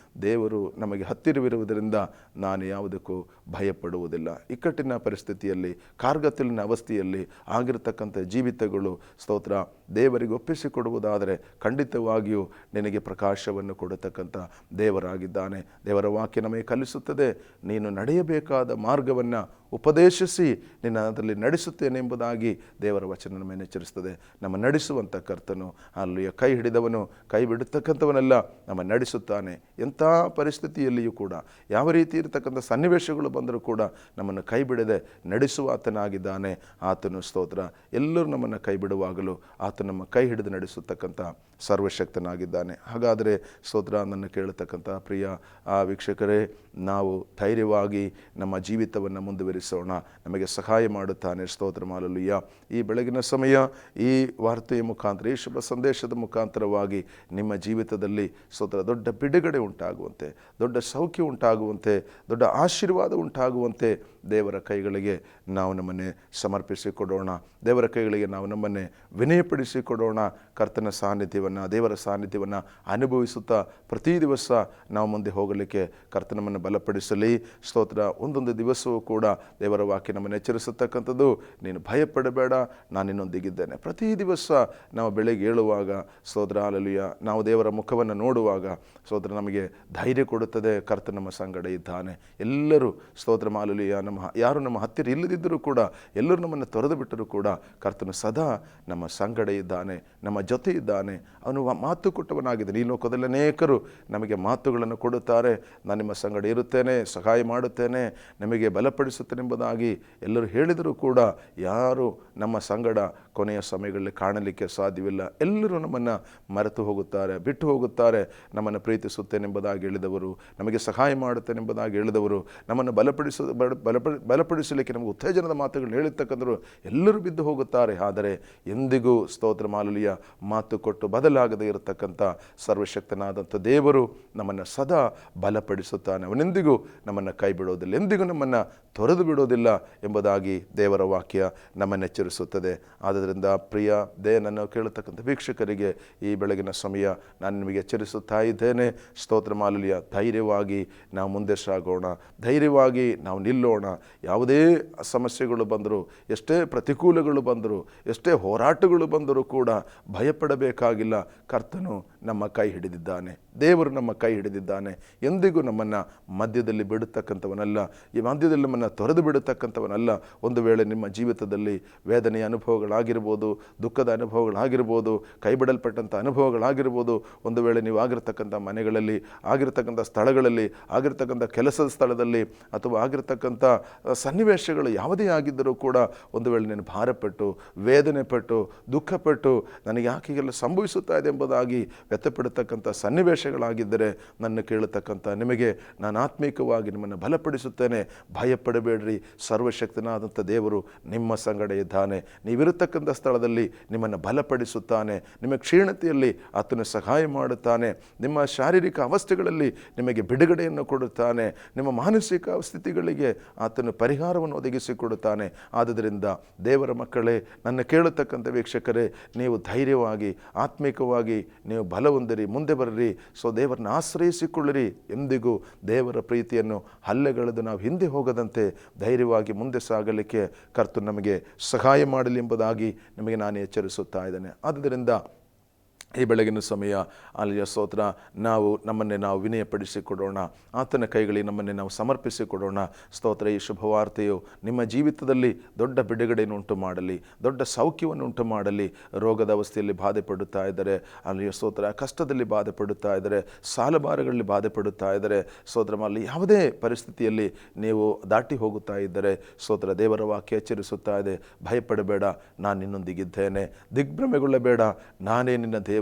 ದೇವರು ನಮಗೆ ಹತ್ತಿರವಿರುವುದರಿಂದ ನಾನು ಯಾವುದಕ್ಕೂ ಭಯಪಡುವುದಿಲ್ಲ. ಇಕ್ಕಟ್ಟಿನ ಪರಿಸ್ಥಿತಿಯಲ್ಲಿ, ಕಾರ್ಗತ್ತಿಲಿನ ಅವಸ್ಥೆಯಲ್ಲಿ ಆಗಿರತಕ್ಕಂಥ ಜೀವಿತಗಳು ಸ್ತೋತ್ರ ದೇವರಿಗೆ ಒಪ್ಪಿಸಿಕೊಡುವುದಾದರೆ ಖಂಡಿತವಾಗಿಯೂ ನಿನಗೆ ಪ್ರಕಾಶವನ್ನು ಕೊಡತಕ್ಕಂಥ ದೇವರಾಗಿದ್ದಾನೆ. ದೇವರ ವಾಕ್ಯ ನಮಗೆ ಕಲಿಸುತ್ತದೆ, ನೀನು ನಡೆಯಬೇಕಾದ ಮಾರ್ಗವನ್ನು ಉಪದೇಶಿಸಿ ನಿನ್ನ ಅದರಲ್ಲಿ ನಡೆಸುತ್ತೇನೆ ಎಂಬುದಾಗಿ ದೇವರ ವಚನ ನಮ್ಮನ್ನು ಎಚ್ಚರಿಸ್ತದೆ. ನಮ್ಮ ನಡೆಸುವಂಥ ಕರ್ತನು ಅಲ್ಲಿಯ ಕೈ ಹಿಡಿದವನು ಕೈ ಬಿಡತಕ್ಕಂಥವನೆಲ್ಲ ನಮ್ಮ ನಡೆಸುತ್ತಾನೆ. ಎಂಥ ಪರಿಸ್ಥಿತಿಯಲ್ಲಿಯೂ ಕೂಡ, ಯಾವ ರೀತಿ ಇರತಕ್ಕಂಥ ಸನ್ನಿವೇಶಗಳು ಬಂದರೂ ಕೂಡ ನಮ್ಮನ್ನು ಕೈ ಬಿಡದೆ ನಡೆಸುವಾತನಾಗಿದ್ದಾನೆ ಆತನು. ಸ್ತೋತ್ರ. ಎಲ್ಲರೂ ನಮ್ಮನ್ನು ಕೈ ಬಿಡುವಾಗಲೂ ಆತ ನಮ್ಮ ಕೈ ಹಿಡಿದು ನಡೆಸತಕ್ಕಂಥ ಸರ್ವಶಕ್ತನಾಗಿದ್ದಾನೆ. ಹಾಗಾದರೆ ಸ್ತೋತ್ರ, ನನ್ನ ಕೇಳತಕ್ಕಂಥ ಪ್ರಿಯ ವೀಕ್ಷಕರೇ, ನಾವು ಧೈರ್ಯವಾಗಿ ನಮ್ಮ ಜೀವಿತವನ್ನು ಮುಂದುವರಿಸೋಣ. ನಮಗೆ ಸಹಾಯ ಮಾಡುತ್ತಾನೆ. ಸ್ತೋತ್ರ ಮಾಲಲುಯ್ಯ. ಈ ಬೆಳಗಿನ ಸಮಯ ಈ ವಾರ್ತೆಯ ಮುಖಾಂತರ, ಈ ಶುಭ ಸಂದೇಶದ ಮುಖಾಂತರವಾಗಿ ನಿಮ್ಮ ಜೀವಿತದಲ್ಲಿ ಸ್ತೋತ್ರ ದೊಡ್ಡ ಬಿಡುಗಡೆ ಉಂಟಾಗುವಂತೆ, ದೊಡ್ಡ ಸೌಖ್ಯ ಉಂಟಾಗುವಂತೆ, ದೊಡ್ಡ ಆಶೀರ್ವಾದ ಉಂಟಾಗುವಂತೆ ದೇವರ ಕೈಗಳಿಗೆ ನಾವು ನಮ್ಮನ್ನೇ ಸಮರ್ಪಿಸಿಕೊಡೋಣ. ದೇವರ ಕೈಗಳಿಗೆ ನಾವು ನಮ್ಮನ್ನೇ ವಿನಯಪಡಿಸಿಕೊಡೋಣ. ಕರ್ತನ ಸಾನ್ನಿಧ್ಯವನ್ನು ಅಭಿಷೇಕವನ್ನು, ದೇವರ ಸಾನ್ನಿಧ್ಯವನ್ನು ಅನುಭವಿಸುತ್ತಾ ಪ್ರತಿ ದಿವಸ ನಾವು ಮುಂದೆ ಹೋಗಲಿಕ್ಕೆ ಕರ್ತನ ನಮ್ಮನ್ನು ಬಲಪಡಿಸಲಿ. ಸ್ತೋತ್ರ. ಒಂದೊಂದು ದಿವಸವೂ ಕೂಡ ದೇವರ ವಾಕ್ಯ ನಮ್ಮನ್ನು ಎಚ್ಚರಿಸತಕ್ಕಂಥದ್ದು, ನೀನು ಭಯಪಡಬೇಡ, ನಾನು ನಿನ್ನೊಂದಿಗಿದ್ದೇನೆ. ಪ್ರತಿ ದಿವಸ ನಾವು ಬೆಳಗ್ಗೆ ಏಳುವಾಗ ಸ್ತೋತ್ರ ಹಲ್ಲೆಲೂಯಾ, ನಾವು ದೇವರ ಮುಖವನ್ನು ನೋಡುವಾಗ ಸ್ತೋತ್ರ ನಮಗೆ ಧೈರ್ಯ ಕೊಡುತ್ತದೆ. ಕರ್ತನ ನಮ್ಮ ಸಂಗಡ ಇದ್ದಾನೆ. ಎಲ್ಲರೂ ಸ್ತೋತ್ರ ಹಲ್ಲೆಲೂಯಾ, ಯಾರು ನಮ್ಮ ಹತ್ತಿರ ಇಲ್ಲದಿದ್ದರೂ ಕೂಡ, ಎಲ್ಲರೂ ನಮ್ಮನ್ನು ತೊರೆದು ಬಿಟ್ಟರೂ ಕೂಡ ಕರ್ತನು ಸದಾ ನಮ್ಮ ಸಂಗಡ ಇದ್ದಾನೆ, ನಮ್ಮ ಜೊತೆ ಇದ್ದಾನೆ. ಅವನು ಮಾತು ಕೊಟ್ಟವನಾಗಿದ್ದಾನೆ. ಈ ಲೋಕದಲ್ಲಿ ಅನೇಕರು ನಮಗೆ ಮಾತುಗಳನ್ನು ಕೊಡುತ್ತಾರೆ, ನಾನು ನಿಮ್ಮ ಸಂಗಡ ಇರುತ್ತೇನೆ, ಸಹಾಯ ಮಾಡುತ್ತೇನೆ, ನಿಮಗೆ ಬಲಪಡಿಸುತ್ತೇನೆ ಎಂಬುದಾಗಿ ಎಲ್ಲರೂ ಹೇಳಿದರೂ ಕೂಡ ಯಾರು ನಮ್ಮ ಸಂಗಡ ಕೊನೆಯ ಸಮಯಗಳಲ್ಲಿ ಕಾಣಲಿಕ್ಕೆ ಸಾಧ್ಯವಿಲ್ಲ. ಎಲ್ಲರೂ ನಮ್ಮನ್ನು ಮರೆತು ಹೋಗುತ್ತಾರೆ, ಬಿಟ್ಟು ಹೋಗುತ್ತಾರೆ. ನಮ್ಮನ್ನು ಪ್ರೀತಿಸುತ್ತೇನೆಂಬುದಾಗಿ ಹೇಳಿದವರು, ನಮಗೆ ಸಹಾಯ ಮಾಡುತ್ತೇನೆಂಬುದಾಗಿ ಹೇಳಿದವರು, ನಮ್ಮನ್ನು ಬಲಪಡಿಸಲಿಕ್ಕೆ ನಮಗೆ ಉತ್ತೇಜನದ ಮಾತುಗಳು ಹೇಳಿರ್ತಕ್ಕಂಥವರು ಎಲ್ಲರೂ ಬಿದ್ದು ಹೋಗುತ್ತಾರೆ. ಆದರೆ ಎಂದಿಗೂ ಸ್ತೋತ್ರ ಹಲ್ಲೆಲೂಯಾ ಮಾತು ಕೊಟ್ಟು ಬದಲಾಗದೇ ಇರತಕ್ಕಂಥ ಸರ್ವಶಕ್ತನಾದಂಥ ದೇವರು ನಮ್ಮನ್ನು ಸದಾ ಬಲಪಡಿಸುತ್ತಾನೆ. ಅವನೆಂದಿಗೂ ನಮ್ಮನ್ನು ಕೈ ಬಿಡೋದಿಲ್ಲ, ಎಂದಿಗೂ ನಮ್ಮನ್ನು ತೊರೆದು ಬಿಡೋದಿಲ್ಲ ಎಂಬುದಾಗಿ ದೇವರ ವಾಕ್ಯ ನಮ್ಮನ್ನು ಎಚ್ಚರಿಸುತ್ತದೆ. ಆದ್ದರಿಂದ ಪ್ರಿಯ ನನ್ನ ಕೇಳತಕ್ಕಂಥ ವೀಕ್ಷಕರಿಗೆ ಈ ಬೆಳಗಿನ ಸಮಯ ನಾನು ನಿಮಗೆ ಎಚ್ಚರಿಸುತ್ತಾ ಇದ್ದೇನೆ. ಸ್ತೋತ್ರ ಹಲ್ಲೆಲೂಯಾ, ಧೈರ್ಯವಾಗಿ ನಾವು ಮುಂದೆ ಸಾಗೋಣ, ಧೈರ್ಯವಾಗಿ ನಾವು ನಿಲ್ಲೋಣ. ಯಾವುದೇ ಸಮಸ್ಯೆಗಳು ಬಂದರೂ, ಎಷ್ಟೇ ಪ್ರತಿಕೂಲಗಳು ಬಂದರೂ, ಎಷ್ಟೇ ಹೋರಾಟಗಳು ಬಂದರೂ ಕೂಡ ಭಯಪಡಬೇಕಾಗಿಲ್ಲ. ಕರ್ತನು ನಮ್ಮ ಕೈ ಹಿಡಿದಿದ್ದಾನೆ, ದೇವರು ನಮ್ಮ ಕೈ ಹಿಡಿದಿದ್ದಾನೆ. ಎಂದಿಗೂ ನಮ್ಮನ್ನು ಮಧ್ಯದಲ್ಲಿ ಬಿಡತಕ್ಕಂಥವನಲ್ಲ, ಈ ಮಧ್ಯದಲ್ಲಿ ನಮ್ಮನ್ನು ತೊರೆದು ಬಿಡತಕ್ಕಂಥವನಲ್ಲ. ಒಂದು ವೇಳೆ ನಿಮ್ಮ ಜೀವಿತದಲ್ಲಿ ವೇದನೆಯ ಅನುಭವಗಳಾಗಿರ್ಬೋದು, ದುಃಖದ ಅನುಭವಗಳಾಗಿರ್ಬೋದು, ಕೈ ಬಿಡಲ್ಪಟ್ಟಂಥ ಅನುಭವಗಳಾಗಿರ್ಬೋದು, ಒಂದು ವೇಳೆ ನೀವು ಆಗಿರ್ತಕ್ಕಂಥ ಮನೆಗಳಲ್ಲಿ, ಆಗಿರ್ತಕ್ಕಂಥ ಸ್ಥಳಗಳಲ್ಲಿ, ಆಗಿರ್ತಕ್ಕಂಥ ಕೆಲಸದ ಸ್ಥಳದಲ್ಲಿ, ಅಥವಾ ಆಗಿರ್ತಕ್ಕಂಥ ಸನ್ನಿವೇಶಗಳು ಯಾವುದೇ ಆಗಿದ್ದರೂ ಕೂಡ ಒಂದು ವೇಳೆ ನೀನು ಭಾರಪಟ್ಟು, ವೇದನೆ ಪಟ್ಟು, ದುಃಖಪಟ್ಟು ನನಗೆ ಯಾಕೀಗೆಲ್ಲ ಸಂಭವಿಸುತ್ತಾ ಇದೆ ಎಂಬುದಾಗಿ ವ್ಯಥಪಡತಕ್ಕಂಥ ಸನ್ನಿವೇಶಗಳಾಗಿದ್ದರೆ ನನ್ನ ಕೇಳತಕ್ಕಂಥ ನಿಮಗೆ ನಾನು ಆತ್ಮೀಕವಾಗಿ ನಿಮ್ಮನ್ನು ಬಲಪಡಿಸುತ್ತೇನೆ. ಭಯಪಡಬೇಡ್ರಿ, ಸರ್ವಶಕ್ತನಾದಂಥ ದೇವರು ನಿಮ್ಮ ಸಂಗಡ ಇದ್ದಾನೆ. ನೀವಿರತಕ್ಕಂಥ ಸ್ಥಳದಲ್ಲಿ ನಿಮ್ಮನ್ನು ಬಲಪಡಿಸುತ್ತಾನೆ, ನಿಮ್ಮ ಕ್ಷೀಣತೆಯಲ್ಲಿ ಆತನು ಸಹಾಯ ಮಾಡುತ್ತಾನೆ, ನಿಮ್ಮ ಶಾರೀರಿಕ ಅವಸ್ಥೆಗಳಲ್ಲಿ ನಿಮಗೆ ಬಿಡುಗಡೆಯನ್ನು ಕೊಡುತ್ತಾನೆ, ನಿಮ್ಮ ಮಾನಸಿಕ ಸ್ಥಿತಿಗಳಿಗೆ ಆತನು ಪರಿಹಾರವನ್ನು ಒದಗಿಸಿಕೊಡುತ್ತಾನೆ. ಆದುದರಿಂದ ದೇವರ ಮಕ್ಕಳೇ, ನನ್ನ ಕೇಳತಕ್ಕಂಥ ವೀಕ್ಷಕರೇ, ನೀವು ಧೈರ್ಯವಾಗಿ ಆತ್ಮಿಕವಾಗಿ ನೀವು ಬಲ ಹೊಂದಿರಿ, ಮುಂದೆ ಬರ್ರಿ. ದೇವರನ್ನ ಆಶ್ರಯಿಸಿಕೊಳ್ಳಿರಿ. ಎಂದಿಗೂ ದೇವರ ಪ್ರೀತಿಯನ್ನು ಹಲ್ಲೆಗಳೆದು ನಾವು ಹಿಂದೆ ಹೋಗದಂತೆ ಧೈರ್ಯವಾಗಿ ಮುಂದೆ ಸಾಗಲಿಕ್ಕೆ ಕರ್ತನು ನಮಗೆ ಸಹಾಯ ಮಾಡಲಿ ಎಂಬುದಾಗಿ ನಿಮಗೆ ನಾನು ಎಚ್ಚರಿಸುತ್ತಾ ಇದ್ದೇನೆ. ಆದ್ದರಿಂದ ಈ ಬೆಳಗಿನ ಸಮಯ ಅಲ್ಲಿಯ ಸ್ತೋತ್ರ, ನಮ್ಮನ್ನೇ ನಾವು ವಿನಯಪಡಿಸಿಕೊಡೋಣ, ಆತನ ಕೈಗಳಿಗೆ ನಮ್ಮನ್ನೇ ನಾವು ಸಮರ್ಪಿಸಿಕೊಡೋಣ. ಸ್ತೋತ್ರ. ಈ ಶುಭವಾರ್ತೆಯು ನಿಮ್ಮ ಜೀವಿತದಲ್ಲಿ ದೊಡ್ಡ ಬಿಡುಗಡೆಯನ್ನು ಉಂಟು ಮಾಡಲಿ, ದೊಡ್ಡ ಸೌಖ್ಯವನ್ನು ಉಂಟು ಮಾಡಲಿ. ರೋಗದ ಅವಸ್ಥೆಯಲ್ಲಿ ಬಾಧೆ ಪಡುತ್ತಾ ಇದ್ದರೆ, ಅಲ್ಲಿಯ ಸ್ತೋತ್ರ ಕಷ್ಟದಲ್ಲಿ ಬಾಧೆ ಪಡುತ್ತಾ ಇದ್ದರೆ, ಸಾಲಭಾರಗಳಲ್ಲಿ ಬಾಧೆ ಪಡುತ್ತಾ ಇದ್ದರೆ, ಸ್ತೋತ್ರ ಅಲ್ಲಿ ಯಾವುದೇ ಪರಿಸ್ಥಿತಿಯಲ್ಲಿ ನೀವು ದಾಟಿ ಹೋಗುತ್ತಾ ಇದ್ದರೆ, ಸ್ತೋತ್ರ ದೇವರ ವಾಕ್ಯ ಎಚ್ಚರಿಸುತ್ತಾ ಇದೆ, ಭಯಪಡಬೇಡ, ನಾನು ನಿನ್ನೊಂದಿಗಿದ್ದೇನೆ, ದಿಗ್ಭ್ರಮೆಗೊಳ್ಳಬೇಡ, ನಾನೇ ನಿನ್ನ ದೇವರು,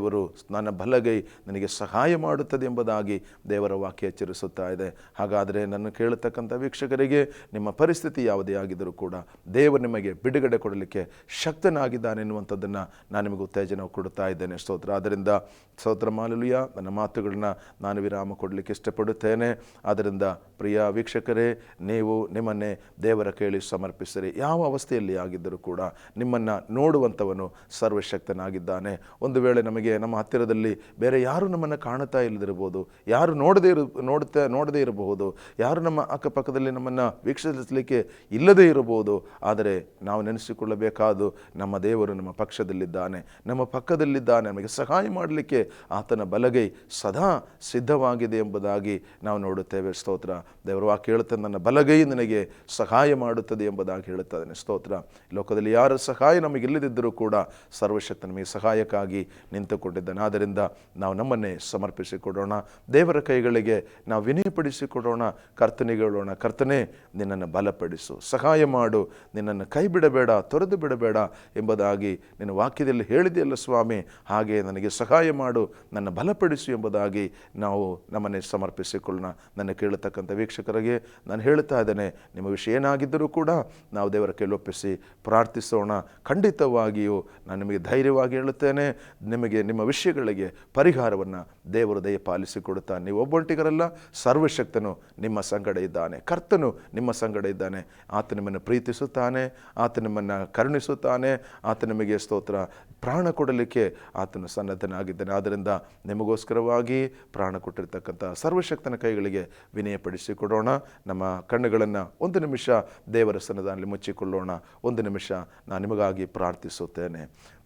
ನನ್ನ ಬಲಗೈ ನನಗೆ ಸಹಾಯ ಮಾಡುತ್ತದೆ ಎಂಬುದಾಗಿ ದೇವರ ವಾಕ್ಯ ಎಚ್ಚರಿಸುತ್ತಾ ಇದೆ. ಹಾಗಾದರೆ ನನ್ನ ಕೇಳತಕ್ಕಂಥ ವೀಕ್ಷಕರಿಗೆ, ನಿಮ್ಮ ಪರಿಸ್ಥಿತಿ ಯಾವುದೇ ಆಗಿದ್ದರೂ ಕೂಡ ದೇವರು ನಿಮಗೆ ಬಿಡುಗಡೆ ಕೊಡಲಿಕ್ಕೆ ಶಕ್ತನಾಗಿದ್ದಾನೆ ಎನ್ನುವಂಥದ್ದನ್ನು ನಾನು ನಿಮಗೆ ಉತ್ತೇಜನ ಕೊಡುತ್ತಾ ಇದ್ದೇನೆ. ಸ್ತೋತ್ರ. ಆದ್ದರಿಂದ ಸ್ತೋತ್ರ ಹಲ್ಲೆಲೂಯಾ, ನನ್ನ ಮಾತುಗಳನ್ನ ನಾನು ವಿರಾಮ ಕೊಡಲಿಕ್ಕೆ ಇಷ್ಟಪಡುತ್ತೇನೆ. ಆದ್ದರಿಂದ ಪ್ರಿಯ ವೀಕ್ಷಕರೇ, ನೀವು ನಿಮ್ಮನ್ನೇ ದೇವರ ಕೇಳಿ ಸಮರ್ಪಿಸಿರಿ. ಯಾವ ಅವಸ್ಥೆಯಲ್ಲಿ ಆಗಿದ್ದರೂ ಕೂಡ ನಿಮ್ಮನ್ನು ನೋಡುವಂಥವನು ಸರ್ವಶಕ್ತನಾಗಿದ್ದಾನೆ. ಒಂದು ವೇಳೆ ನಮಗೆ ನಮ್ಮ ಹತ್ತಿರದಲ್ಲಿ ಬೇರೆ ಯಾರು ನಮ್ಮನ್ನು ಕಾಣುತ್ತಾ ಇಲ್ಲದಿರಬಹುದು, ಯಾರು ನೋಡದೇ ಇರಬಹುದು, ಯಾರು ನಮ್ಮ ಅಕ್ಕಪಕ್ಕದಲ್ಲಿ ನಮ್ಮನ್ನು ವೀಕ್ಷಿಸಲಿಕ್ಕೆ ಇಲ್ಲದೇ ಇರಬಹುದು. ಆದರೆ ನಾವು ನೆನೆಸಿಕೊಳ್ಳಬೇಕಾದು, ನಮ್ಮ ದೇವರು ನಮ್ಮ ಪಕ್ಷದಲ್ಲಿದ್ದಾನೆ, ನಮ್ಮ ಪಕ್ಕದಲ್ಲಿದ್ದಾನೆ, ನಮಗೆ ಸಹಾಯ ಮಾಡಲಿಕ್ಕೆ ಆತನ ಬಲಗೈ ಸದಾ ಸಿದ್ಧವಾಗಿದೆ ಎಂಬುದಾಗಿ ನಾವು ನೋಡುತ್ತೇವೆ. ಸ್ತೋತ್ರ. ದೇವರ ವಾಕ್ಯ ಹೇಳುತ್ತದೆ, ನನ್ನ ಬಲಗೈ ನನಗೆ ಸಹಾಯ ಮಾಡುತ್ತದೆ ಎಂಬುದಾಗಿ ಹೇಳುತ್ತದೆ. ಸ್ತೋತ್ರ. ಲೋಕದಲ್ಲಿ ಯಾರ ಸಹಾಯ ನಮಗಿಲ್ಲದಿದ್ದರೂ ಕೂಡ ಸರ್ವಶಕ್ತ ನಮಗೆ ಸಹಾಯಕ್ಕಾಗಿ ನಿಂತುಕೊಂಡಿದ್ದಾನೆ. ಆದ್ದರಿಂದ ನಾವು ನಮ್ಮನ್ನೇ ಸಮರ್ಪಿಸಿಕೊಡೋಣ, ದೇವರ ಕೈಗಳಿಗೆ ನಾವು ವಿನಯಪಡಿಸಿಕೊಡೋಣ, ಕರ್ತನಿಗೆ ಹೇಳೋಣ, ಕರ್ತನೇ ನಿನ್ನನ್ನು ಬಲಪಡಿಸು, ಸಹಾಯ ಮಾಡು, ನಿನ್ನನ್ನು ಕೈ ಬಿಡಬೇಡ, ತೊರೆದು ಬಿಡಬೇಡ ಎಂಬುದಾಗಿ ನಿನ್ನ ವಾಕ್ಯದಲ್ಲಿ ಹೇಳಿದೆಯಲ್ಲ ಸ್ವಾಮಿ, ಹಾಗೆ ನನಗೆ ಸಹಾಯ ಮಾಡು, ಮಾಡು, ನನ್ನ ಬಲಪಡಿಸು ಎಂಬುದಾಗಿ ನಾವು ನಮ್ಮನ್ನೇ ಸಮರ್ಪಿಸಿಕೊಳ್ಳೋಣ. ನನ್ನ ಕೇಳತಕ್ಕಂಥ ವೀಕ್ಷಕರಿಗೆ ನಾನು ಹೇಳ್ತಾ ಇದ್ದೇನೆ, ನಿಮ್ಮ ವಿಷಯ ಏನಾಗಿದ್ದರೂ ಕೂಡ ನಾವು ದೇವರ ಕೈಲೊಪ್ಪಿಸಿ ಪ್ರಾರ್ಥಿಸೋಣ. ಖಂಡಿತವಾಗಿಯೂ ನಾನು ನಿಮಗೆ ಧೈರ್ಯವಾಗಿ ಹೇಳುತ್ತೇನೆ, ನಿಮಗೆ ನಿಮ್ಮ ವಿಷಯಗಳಿಗೆ ಪರಿಹಾರವನ್ನು ದೇವರು ದಯಪಾಲಿಸಿಕೊಡುತ್ತಾನೆ. ನೀವು ಒಬ್ಬೊಂಟಿಗರಲ್ಲ, ಸರ್ವಶಕ್ತನು ನಿಮ್ಮ ಸಂಗಡ ಇದ್ದಾನೆ, ಕರ್ತನು ನಿಮ್ಮ ಸಂಗಡ ಇದ್ದಾನೆ. ಆತ ನಿಮ್ಮನ್ನು ಪ್ರೀತಿಸುತ್ತಾನೆ, ಆತ ನಿಮ್ಮನ್ನು ಕರುಣಿಸುತ್ತಾನೆ, ಆತ ನಿಮಗೆ ಸ್ತೋತ್ರ ಪ್ರಾಣ ಕೊಡಲಿಕ್ಕೆ ಆತನು ಸನ್ನದ್ಧನಾಗಿದ್ದಾನೆ. ಆದ್ದರಿಂದ ನಿಮಗೋಸ್ಕರವಾಗಿ ಪ್ರಾಣ ಕೊಟ್ಟಿರ್ತಕ್ಕಂಥ ಸರ್ವಶಕ್ತನ ಕೈಗಳಿಗೆ ವಿನಯಪಡಿಸಿಕೊಡೋಣ. ನಮ್ಮ ಕಣ್ಣುಗಳನ್ನು ಒಂದು ನಿಮಿಷ ದೇವರ ಸನ್ನಿಧಾನದಲ್ಲಿ ಮುಚ್ಚಿಕೊಳ್ಳೋಣ. ಒಂದು ನಿಮಿಷ ನಾನು ನಿಮಗಾಗಿ ಪ್ರಾರ್ಥಿಸುತ್ತೇನೆ.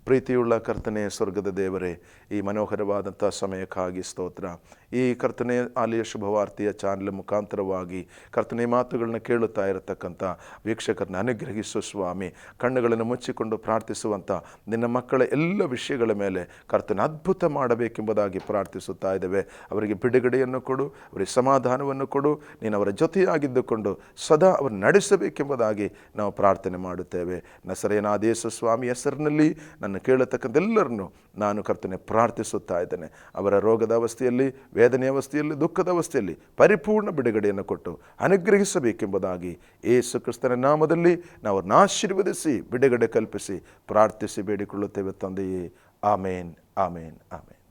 ಪ್ರೀತಿಯುಳ್ಳ ಕರ್ತನೆ, ಸ್ವರ್ಗದ ದೇವರೇ, ಈ ಮನೋಹರವಾದಂಥ ಸಮಯಕ್ಕಾಗಿ ಸ್ತೋತ್ರ. ಈ ಕರ್ತನೆ ಆಲಯ ಶುಭವಾರ್ತೆಯ ಚಾನಲ್ ಮುಖಾಂತರವಾಗಿ ಕರ್ತನೆ ಮಾತುಗಳನ್ನ ಕೇಳುತ್ತಾ ಇರತಕ್ಕಂಥ ವೀಕ್ಷಕರನ್ನ ಅನುಗ್ರಹಿಸು ಸ್ವಾಮಿ. ಕಣ್ಣುಗಳನ್ನು ಮುಚ್ಚಿಕೊಂಡು ಪ್ರಾರ್ಥಿಸುವಂಥ ನಿನ್ನ ಮಕ್ಕಳ ಎಲ್ಲ ವಿಷಯಗಳ ಮೇಲೆ ಕರ್ತನ ಅದ್ಭುತ ಮಾಡಬೇಕೆಂಬುದಾಗಿ ಪ್ರಾರ್ಥಿಸುತ್ತಾ ಇದ್ದೇವೆ. ಅವರಿಗೆ ಬಿಡುಗಡೆಯನ್ನು ಕೊಡು, ಅವರಿಗೆ ಸಮಾಧಾನವನ್ನು ಕೊಡು. ನೀನು ಅವರ ಜೊತೆಯಾಗಿದ್ದುಕೊಂಡು ಸದಾ ಅವರು ನಡೆಸಬೇಕೆಂಬುದಾಗಿ ನಾವು ಪ್ರಾರ್ಥನೆ ಮಾಡುತ್ತೇವೆ. ನಸರೇಯನಾದ ಯೇಸು ಸ್ವಾಮಿ ಹೆಸರಿನಲ್ಲಿ ನನ್ನ ಕೇಳತಕ್ಕಂಥ ಎಲ್ಲರನ್ನು ನಾನು ಕರ್ತನೆ ಪ್ರಾರ್ಥಿಸುತ್ತಾ ಇದ್ದೇನೆ. ಅವರ ರೋಗದ ಅವಸ್ಥೆಯಲ್ಲಿ, ವೇದನೆ ಅವಸ್ಥೆಯಲ್ಲಿ, ದುಃಖದ ಅವಸ್ಥೆಯಲ್ಲಿ ಪರಿಪೂರ್ಣ ಬಿಡುಗಡೆಯನ್ನು ಕೊಟ್ಟು ಅನುಗ್ರಹಿಸಬೇಕೆಂಬುದಾಗಿ ಯೇಸು ಕ್ರಿಸ್ತನ ನಾಮದಲ್ಲಿ ನಾವು ಅವ್ರನ್ನ ಆಶೀರ್ವದಿಸಿ ಬಿಡುಗಡೆ ಕಲ್ಪಿಸಿ ಪ್ರಾರ್ಥಿಸಿ ಬೇಡಿಕೊಳ್ಳುತ್ತೇವೆ ತಂದೆಯೇ. ಆಮೇನ್, ಆಮೇನ್, ಆಮೇನ್.